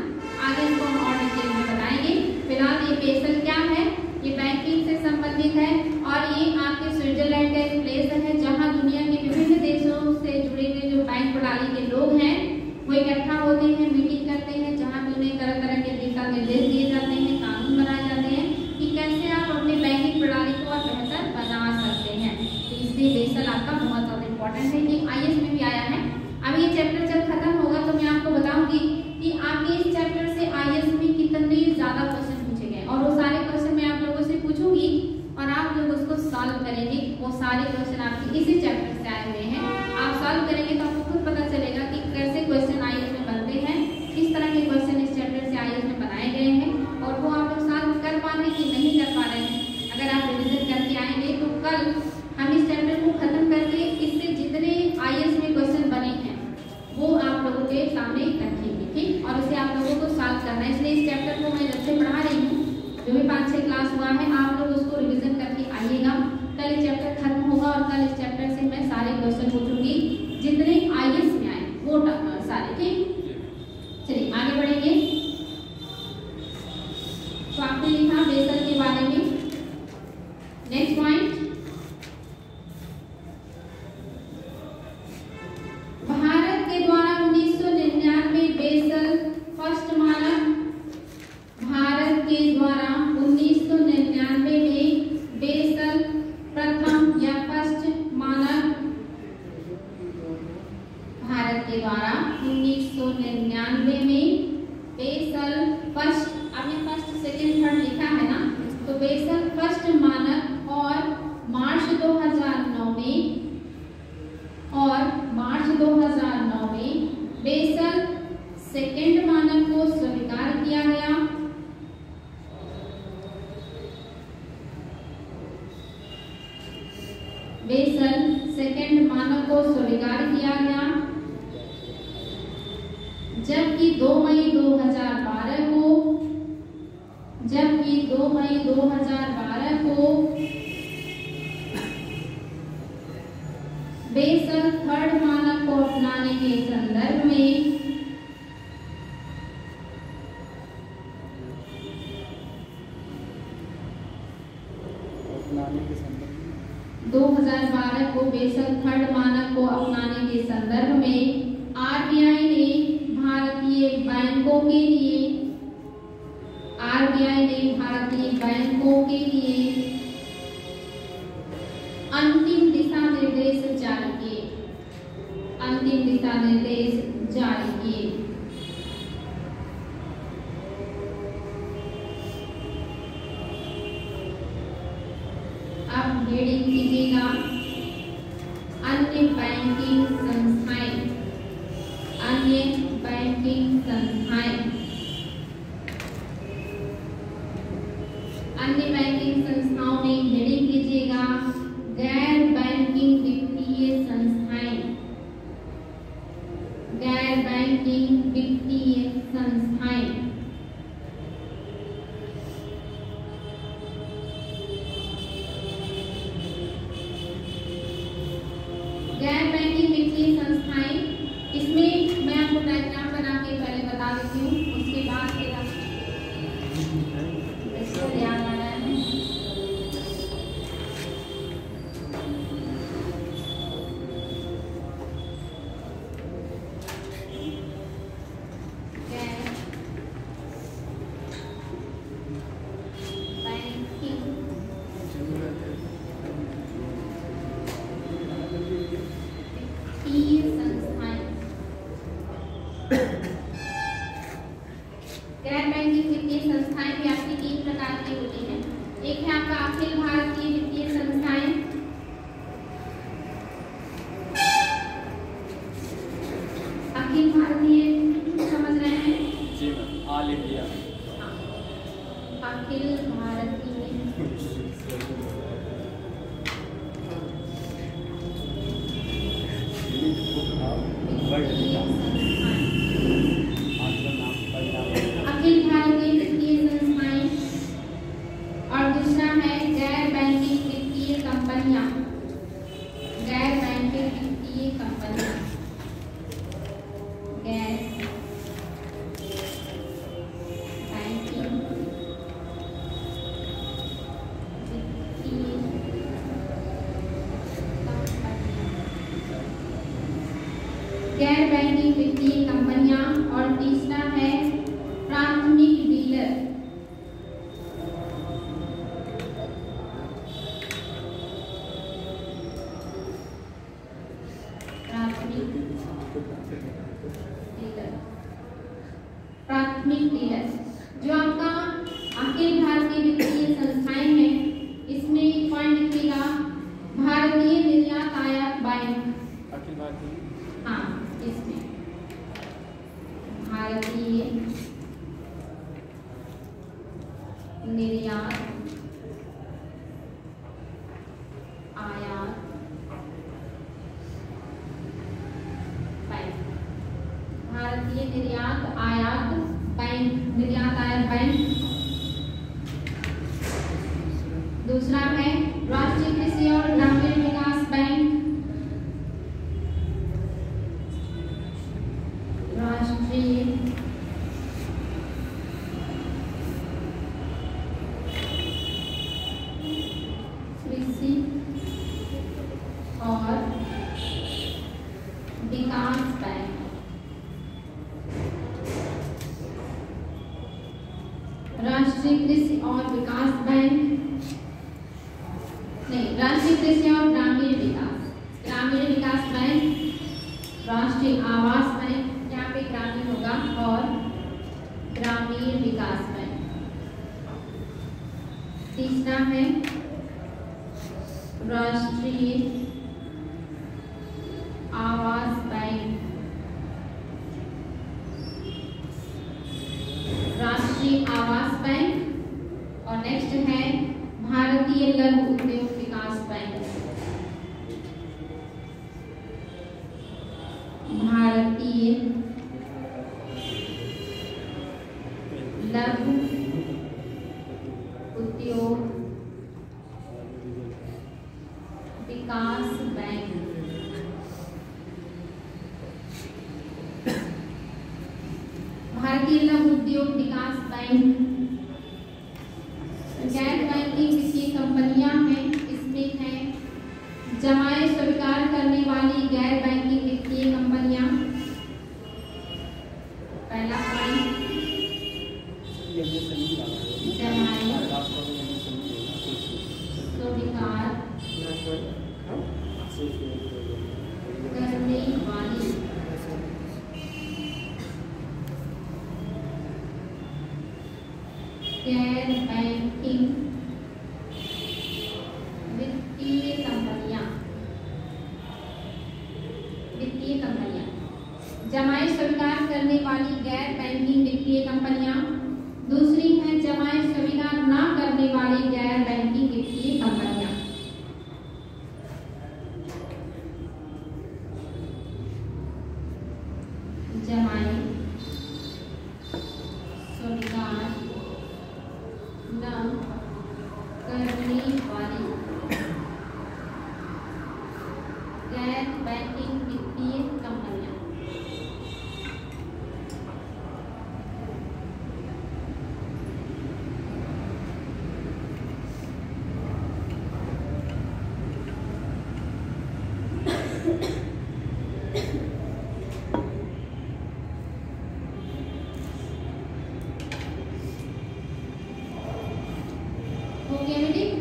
आगे इसको हम और डिटेल में बताएंगे। फिलहाल ये बेसल क्या है, ये बैंकिंग से संबंधित है और ये आपके स्विट्जरलैंड का एक प्लेस है जहाँ दुनिया के विभिन्न देशों से जुड़े हुए जो बैंक प्रणाली के लोग हैं वो इकट्ठा होते हैं, मीटिंग करते हैं, जहाँ भी उन्हें तरह तरह के दिशा निर्देश दिए जाते हैं, कानून बनाए जाते हैं कि कैसे आप अपनी बैंकिंग प्रणाली को और बेहतर बना सकते हैं। तो इसलिए बेसल आपका बहुत ज्यादा इम्पोर्टेंट है। ये आईएएस में भी आया है। अब ये चैप्टर जब खत्म होगा तो मैं आपको बताऊंगी कि आपके इस चैप्टर से आईएएस में कितने ज्यादा क्वेश्चन पूछे गए और वो सारे क्वेश्चन मैं आप लोगों से पूछूंगी और आप लोग उसको सॉल्व करेंगे। वो सारे क्वेश्चन आपके इसी चैप्टर से आए हुए हैं। आप सॉल्व करेंगे तो आपको खुद पता चलेगा कि कैसे क्वेश्चन आईएएस में बनते हैं, किस तरह के क्वेश्चन इस चैप्टर से आईएएस में बनाए गए हैं और वो आप लोग सॉल्व कर पा रहे हैं कि नहीं कर पा रहे हैं। अगर आप रिविजन करके आएंगे तो कल हम इस चैप्टर को खत्म करके इससे जितने आईएएस में क्वेश्चन बने हैं वो आप लोगों के सामने रखेंगे। ठीक? और उसे आप लोगों को सॉल्व करना है। इसलिए इस चैप्टर को मैं जब से पढ़ा रही हूँ, जो भी 5-6 क्लास हुआ है, आप लोग उसको रिवीजन करके आइएगा। कल ये चैप्टर खत्म होगा और कल इस चैप्टर से मैं सारे क्वेश्चन पूछूंगी जितने आईएएस में आए वो सारे। ठीक? चलिए आगे बढ़ेंगे। तो आपने लिखा बेसल के बारे में। नेक्स्ट पॉइंट, भारत के द्वारा 1999 बेसल फर्स्ट मानक, भारत के द्वारा 1999 में बेसल प्रथम या फर्स्ट मानक, भारत के द्वारा 1999 में बेसल फर्स्ट, आपने फर्स्ट, सेकेंड, थर्ड लिखा है ना, तो बेसल फर्स्ट मानक और मार्च 2009 में बेसल सेकेंड मानक को स्वीकार किया गया। बेसल सेकेंड मानक को स्वीकार किया गया, जबकि 2 मई 2012 को बेसल थर्ड मानक को अपनाने के संदर्भ में 2012 को बेसल थर्ड मानक को अपनाने के संदर्भ में आरबीआई ने भारतीय बैंकों के लिए अंतिम दिशा निर्देश जारी किए। अब हेडिंग कीजिएगा अन्य बैंकिंग संस्थाएं। अन्य बैंकिंग संस्थाओं में हेडिंग कीजिएगा गैर बैंकिंग वित्तीय संस्थाएं। गैर बैंकिंग वित्तीय संस्थाएं। गैर बैंकिंग वित्तीय संस्थाएं, इसमें मैं आपको डायग्राम बना के पहले बता देती हूँ, उसके बाद याद आ रहा है। गैर बैंकिंग वित्तीय संस्थाएं भी आपकी 3 प्रकार की होती हैं। एक है आपका अखिल भारतीय वित्तीय संस्थाएं, अखिल भारतीय समझ रहे हैं? जी ma'am, all India. Akhil Bharatiya Akhil Bharatiya वित्तीय संस्थाएं, और दूसरा है गैर बैंकिंग वित्तीय कंपनियां, गैर बैंकिंग वित्तीय कंपनियां, गैर बैंकिंग वित्तीय गैर बैंकिंग वित्तीय कंपनियां, और तीसरा है प्राथमिक डीलर, प्राथमिक डीलर। जो आपका अखिल भारतीय वित्तीय संस्थाएं हैं, इसमें पॉइंट लिखिएगा भारतीय निर्यात आयात बैंक। अखिल भारतीय, हाँ, इसमें भारतीय निर्यात आयात बैंक, भारतीय निर्यात आयात बैंक, निर्यात आयात बैंक। दूसरा है राष्ट्रीय कृषि और ग्रामीण विकास बैंक, राष्ट्रीय कृषि और विकास बैंक, राष्ट्रीय कृषि और विकास बैंक नहीं, राष्ट्रीय कृषि और ग्रामीण विकास, ग्रामीण विकास बैंक, राष्ट्रीय आवास बैंक, यहाँ पे ग्रामीण होगा, और ग्रामीण विकास बैंक। तीसरा है राष्ट्रीय आवास बैंक, राष्ट्रीय आवास बैंक, और नेक्स्ट है भारतीय लघु उद्योग विकास बैंक, भारतीय लघु उद्योग विकास बैंक। भारतीय लघु उद्योग विकास बैंक गैर बैंकिंग वित्तीय कंपनियां हैं। इसमें है जमाए स्वीकार करने वाली गैर बैंकिंग वित्तीय कंपनियां। पहला पॉइंट, जमाए स्वीकार करने वाली गैर बैंकिंग वित्तीय कंपनियां, जमाए स्वीकार करने वाली गैर बैंकिंग वित्तीय कंपनियां। दूसरी है जमाए स्वीकार न करने वाली गैर बैंकिंग वित्तीय कंपनियां। जमाए स्वीकार न करने वाली गैर बैंकिंग वित्तीय कंपनियां। हो गया हेडिंग?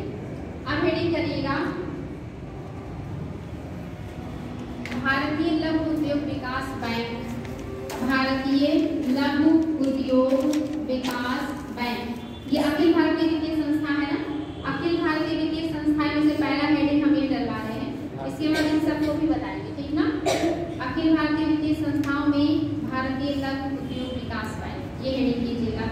अब हेडिंग करिएगा भारतीय लघु उद्योग विकास बैंक, भारतीय लघु उद्योग ये हेडिंग कीजिएगा।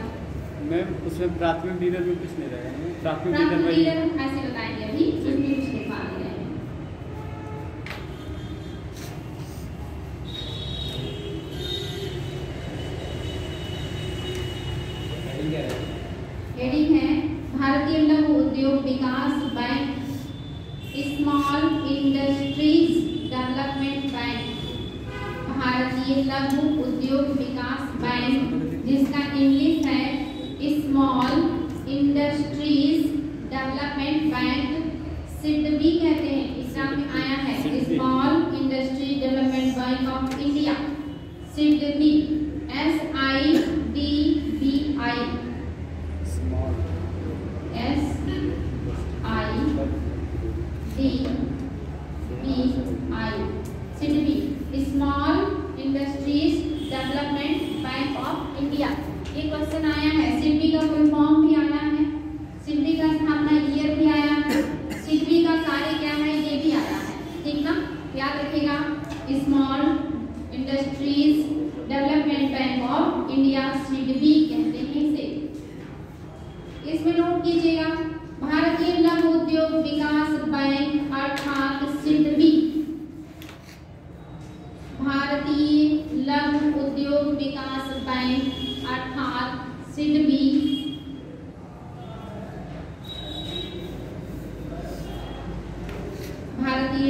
मैम उसमें प्राथमिक डीलर में कुछ नहीं रहेगा, प्राथमिक डीलर प्राथमिक वही डीलर हम ऐसे बताएंगे अभी, उसमें कुछ नहीं पा रहे हैं। हेडिंग है भारतीय लघु उद्योग विकास bank, small industries development bank. भारतीय लघु उद्योग विकास बैंक जिसका इंग्लिश है small industries development bank, SIDBI कहते हैं, इस नाम में आया है small industries development bank of India, SIDBI, SIDBI, SIDBI, small industries development bank of India. ये क्वेश्चन आया है, सिडबी का फुल फॉर्म भी आया है, सिडबी का स्थापना ईयर भी आया है, सिडबी का कार्य क्या है ये भी आया है, ठीक ना, याद रखिएगा। Small industries development bank of India, SIDBI कहते हैं इसे। इसमें नोट कीजिएगा भारतीय लघु उद्योग विकास बैंक अर्थात सिडबी, भारतीय लघु उद्योग विकास बैंक अर्थात सिडबी भारतीय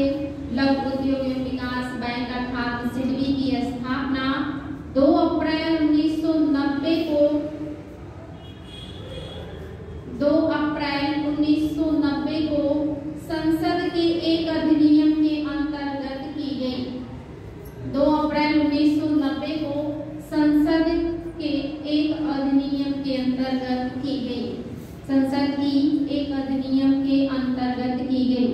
लघु उद्योग विकास बैंक अर्थात सिडबी की स्थापना 2 अप्रैल 1990 को 2 अप्रैल 1990 को संसद के एक अधिनियम के अंतर्गत की गई। 2 अप्रैल 1990 को संसद के एक अधिनियम के अंतर्गत की गई, संसद की एक अधिनियम के अंतर्गत की गई।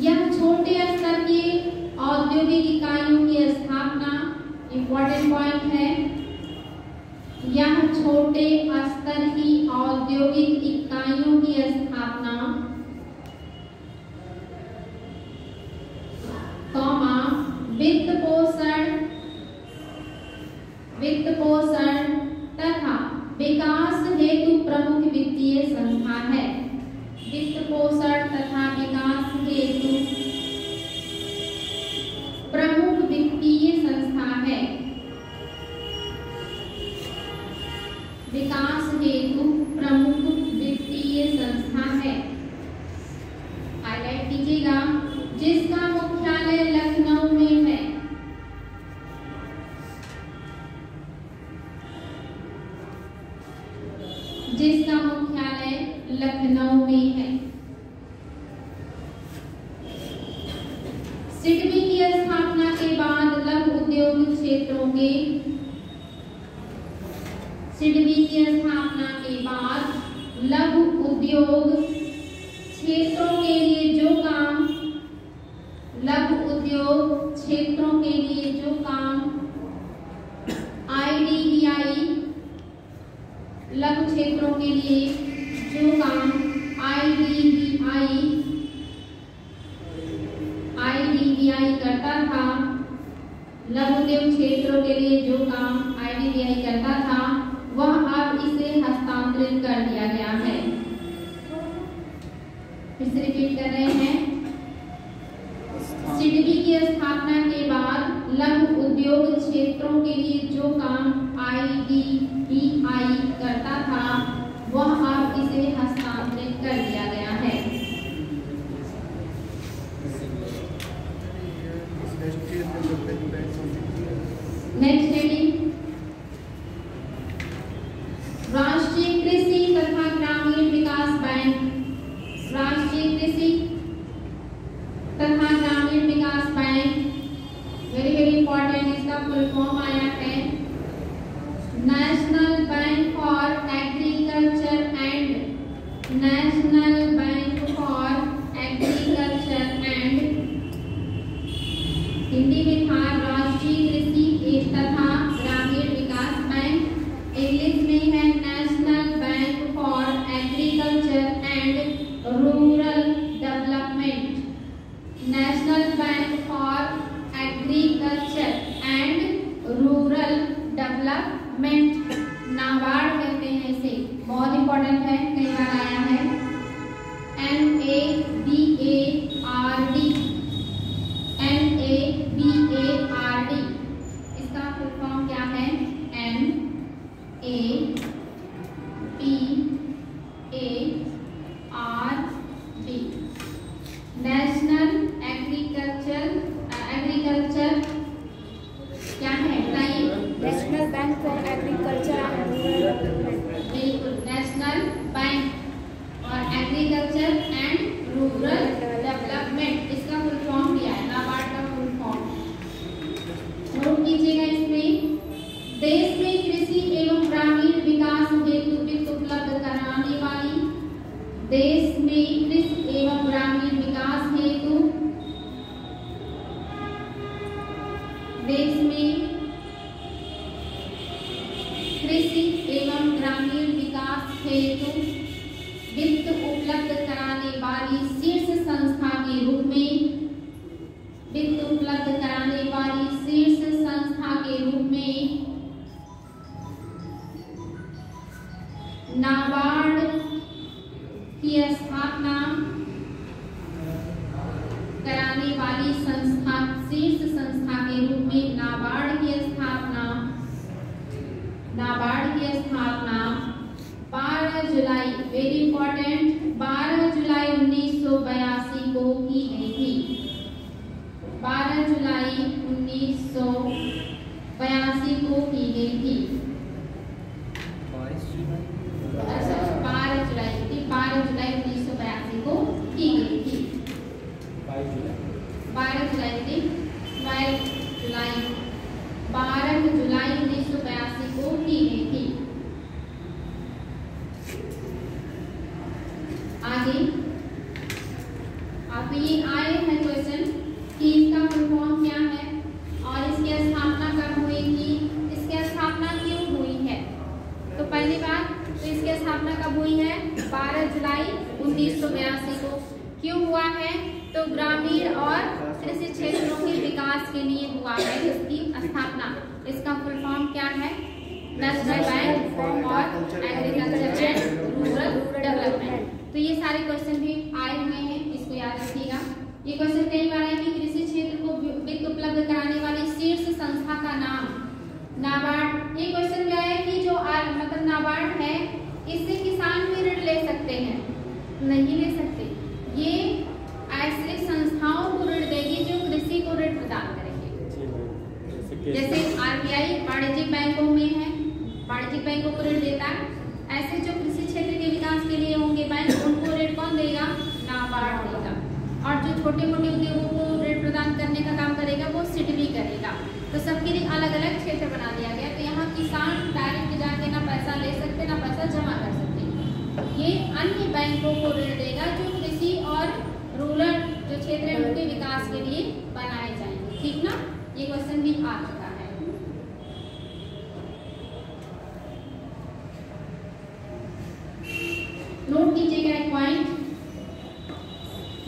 यह छोटे स्तर के औद्योगिक इकाइयों की स्थापना, इम्पोर्टेंट पॉइंट है, यह छोटे स्तर की औद्योगिक इकाइयों की स्थापना, वित्त पोषण तथा विकास हेतु प्रमुख वित्तीय संस्था है। वित्त पोषण तथा विकास हेतु प्रमुख वित्तीय संस्था है, विकास हेतु प्रमुख वित्तीय संस्था है। हाईलाइट कीजिएगा, जिसका मुख्यालय लखनऊ में है, जिसका मुख्यालय लखनऊ में है। सिडबी की स्थापना के बाद लघु उद्योग क्षेत्रों के, सिडबी की स्थापना के बाद लघु उद्योग क्षेत्रों के लिए जो काम, लघु उद्योग क्षेत्रों के लिए जो काम IDBI, लघु क्षेत्रों के लिए जो काम IDBI करता था, लघु उद्योग क्षेत्रों के लिए जो काम IDBI करता था, वह अब इसे हस्तांतरित कर दिया गया है। फिर से रिपीट कर रहे हैं, सिडबी की स्थापना के बाद लघु उद्योग क्षेत्रों के लिए जो काम IDBI करता था, वह अब इसे हस्तांतरित कर दिया गया है। नेक्स्ट हेडिंग, राष्ट्रीय कृषि तथा ग्रामीण विकास बैंक, राष्ट्रीय कृषि तथा ग्रामीण विकास बैंक, वेरी इंपॉर्टेंट, इसका फुल फॉर्म आया है national bank for agriculture and, national bank for agriculture and, Hindi में था राष्ट्रीय कृषि तथा ग्रामीण विकास बैंक, इंग्लिश में है national bank for agriculture and rural development, national bank for agriculture development, NABARD कहते हैं इसे, बहुत इंपॉर्टेंट है, कई बार आया है। NABARD, NABARD, इसका फुल फॉर्म क्या है? NABARD, नेशनल एग्रीकल्चर क्या है बताइए? National bank for agriculture and rural development. बिल्कुल, नेशनल बैंक और एग्रीकल्चर एंड रूरल डेवलपमेंट, इसका फुल फॉर्म दिया है, नाबार्ड का फुल फॉर्म नोट कीजिएगा। इसमें देश में कृषि एवं ग्रामीण विकास हेतु वित्त उपलब्ध कराने वाली, देश में कृषि एवं ग्रामीण विकास हेतु, देश में कृषि एवं ग्रामीण विकास हेतु वित्त उपलब्ध कराने वाली शीर्ष संस्था के रूप में, वित्त उपलब्ध कराने वाली शीर्ष संस्था के रूप में नाबार्ड की स्थापना कराने वाली संस्था, शीर्ष संस्था के रूप में नाबार्ड की स्थापना 12 जुलाई, वेरी इंपॉर्टेंट, 12 जुलाई 1982 को की गई थी। 12 जुलाई 1982 को की गई थी। 12 जुलाई 1982 को की गई थी। 12 जुलाई 1982 को की गई थी। आगे अब ये आए हैं क्वेश्चन कि इसका फुल फॉर्म क्या है और इसकी स्थापना कब हुई थी, इसकी स्थापना क्यों हुई है। तो पहली बात तो इसकी स्थापना कब हुई है? 12 जुलाई 1982 को। क्यों हुआ है? तो ग्रामीण और कृषि क्षेत्रों के विकास के लिए हुआ है इसकी स्थापना। इसका फुल फॉर्म क्या है? नेशनल बैंक और एग्रीकल्चर एंड रूरल डेवलपमेंट। तो ये सारे क्वेश्चन भी आए हुए हैं, इसको याद रखिएगा। ये क्वेश्चन कई बार है कि कृषि क्षेत्र को वित्त उपलब्ध कराने वाली शीर्ष संस्था का नाम नाबार्ड। ये क्वेश्चन भी आया कि जो मतलब नाबार्ड है, इससे किसान भी ऋण ले सकते हैं? नहीं ले सकते। ये ऐसे संस्थाओं को ऋण देगी जो कृषि को ऋण प्रदान करेंगे। जैसे RBI वाणिज्यिक बैंकों में है, वाणिज्यिक बैंकों को ऋण देता है। ऐसे जो कृषि क्षेत्र के विकास के लिए होंगे बैंक, उनको ऋण कौन देगा? नाबार्ड देगा। और जो छोटे मोटे उद्योगों को ऋण प्रदान करने का काम करेगा वो सिडबी करेगा। तो सबके लिए अलग अलग क्षेत्र बना दिया गया। तो यहाँ किसान डायरेक्ट जाके ना पैसा ले सकते ना पैसा जमा कर सकते। ये अन्य बैंकों को ऋण देगा जो कृषि और रूरल जो क्षेत्र है उनके विकास के लिए बनाए जाएंगे। ठीक ना, ये क्वेश्चन भी आ चुका है। नोट कीजिएगा एक पॉइंट,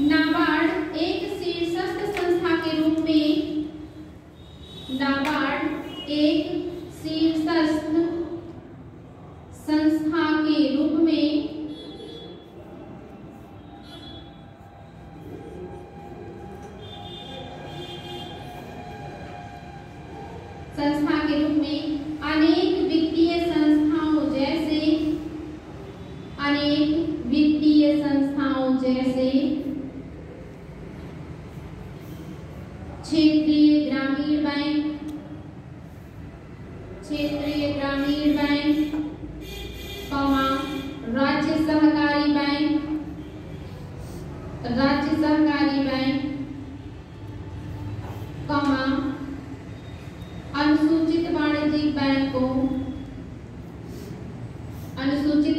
नाबार्ड एक शीर्षस्थ संस्था के रूप में, नाबार्ड एक शीर्षस्थ संस्था के रूप में अनेक वित्तीय संस्थाओं जैसे क्षेत्रीय ग्रामीण बैंक, राज्य सहकारी बैंक, अनुसूचित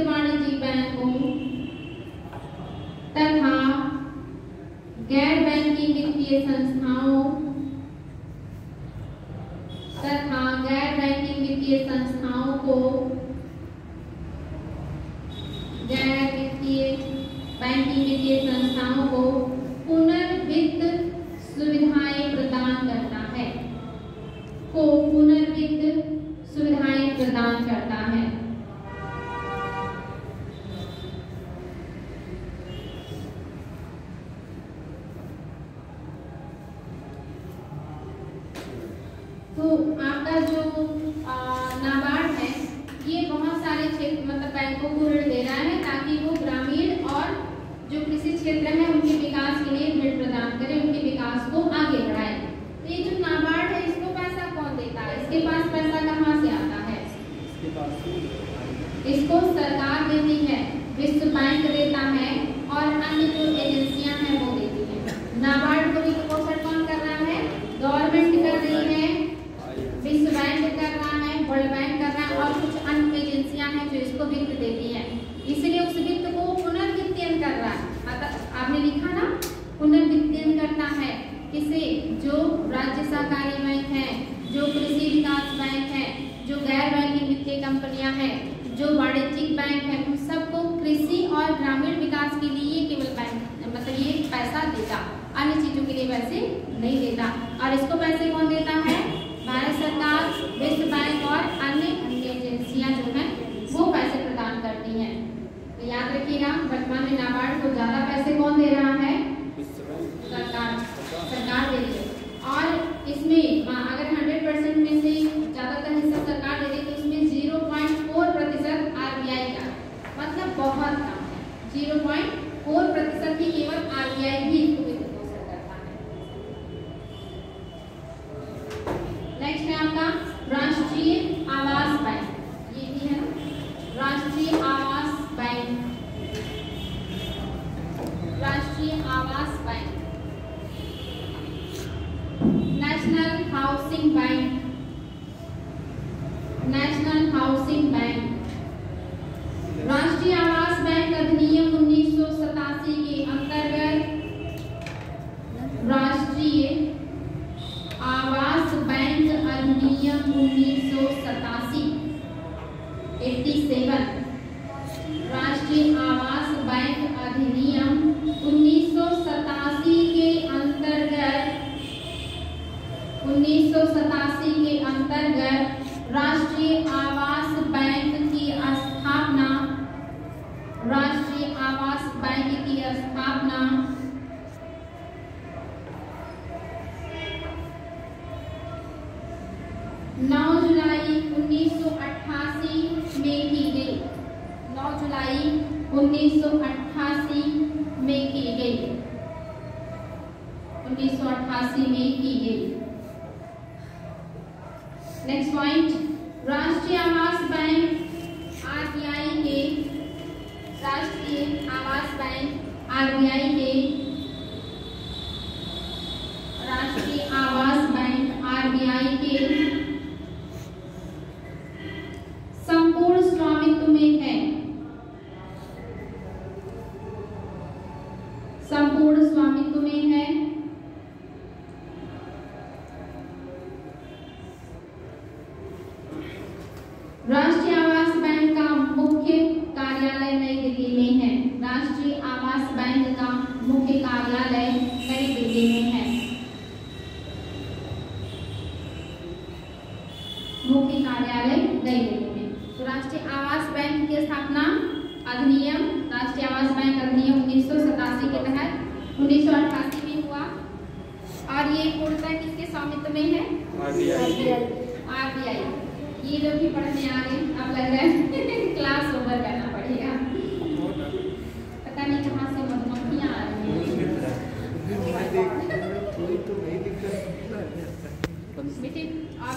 वाणिज्यिक बैंकों तथा गैर बैंकिंग वित्तीय संस्थाओं को पुनर्वित्त सुविधाएं प्रदान करता है। प्रदान करता है। तो आपका जो नाबार्ड है ये बहुत सारे क्षेत्र मतलब बैंकों को ऋण दे रहा है ताकि वो ग्रामीण और जो कृषि क्षेत्र है उनके विकास के लिए ऋण प्रदान करे, उनके विकास को आगे बढ़ाए। तो ये जो नाबार्ड है इसको पैसा कौन देता है? इसके पास पैसा कहाँ से आता है? इसको सरकार देती है, विश्व बैंक देता है और अन्य जो एजेंसियां हैं वो देती है। नाबार्ड को वित्त पोषण कौन कर रहा है? गवर्नमेंट कर रही है, विश्व बैंक कर रहा है, वर्ल्ड बैंक कर रहा है और कुछ अन्य एजेंसियां हैं जो इसको वित्त देती हैं। इसलिए उस वित्त को पुनर्वित्तीयन कर रहा है। आपने लिखा ना, पुनर्वित्तीयन करता है किसे? जो राज्य सहकारी बैंक है, जो कृषि विकास बैंक है, जो गैर बैंकिंग वित्तीय कंपनियां हैं, जो वाणिज्यिक बैंक है, उन सबको कृषि और ग्रामीण विकास के लिए केवल बैंक मतलब ये पैसा देता, अन्य चीजों के लिए पैसे नहीं देता। और इसको पैसे कौन देता है? भारत सरकार, विश्व बैंक और अन्य एजेंसियां जो हैं वो पैसे प्रदान करती हैं। तो याद रखिएगा, वर्तमान में नाबार्ड को ज्यादा पैसे कौन दे रहा है? सरकार दे रही है। और इसमें अगर 100% में से ज्यादातर हिस्सा सरकार दे रही है तो इसमें 0.4% RBI का, मतलब बहुत कम है। 0.4% ही केवल RBI ही इसको वित्त पोषण करता है। नेक्स्ट है आपका राष्ट्रीय आवास बैंक, ये भी है ना, राष्ट्रीय आवास बैंक, राष्ट्रीय आवास bank, national housing bank, national housing bank. राष्ट्रीय आवास बैंक अधिनियम 1987 के अंतर्गत राष्ट्रीय आवास बैंक अधिनियम 1987 87 राष्ट्रीय आवास बैंक अधिनियम 1987 के अंतर्गत 1987 के अंतर्गत राष्ट्रीय आवास बैंक की स्थापना, राष्ट्रीय आवास बैंक की स्थापना 9 जुलाई 1988 में की गई। 9 जुलाई 1988 में की गई, 1988 में की गई। नेक्स्ट पॉइंट, राष्ट्रीय आवास बैंक RBI के, राष्ट्रीय आवास बैंक RBI के, राष्ट्रीय आवास बैंक RBI के संपूर्ण स्वामित्व में है, संपूर्ण स्वामित्व में है। राष्ट्रीय आवास बैंक का मुख्य कार्यालय नई दिल्ली में है। राष्ट्रीय आवास बैंक का मुख्य कार्यालय नई दिल्ली में है, मुख्य कार्यालय नई दिल्ली में। तो राष्ट्रीय आवास बैंक की स्थापना अधिनियम, राष्ट्रीय आवास बैंक अधिनियम 1987 के तहत 1988 में हुआ और ये पूर्णतः किसके स्वामित्व में है? RBI। ये लोग भी पढ़ने आ रहे हैं, अब लग रहा है क्लास ओवर करना पड़ेगा। पता नहीं कहाँ से मधुमक्खियाँ आ रही हैं। बेटे आप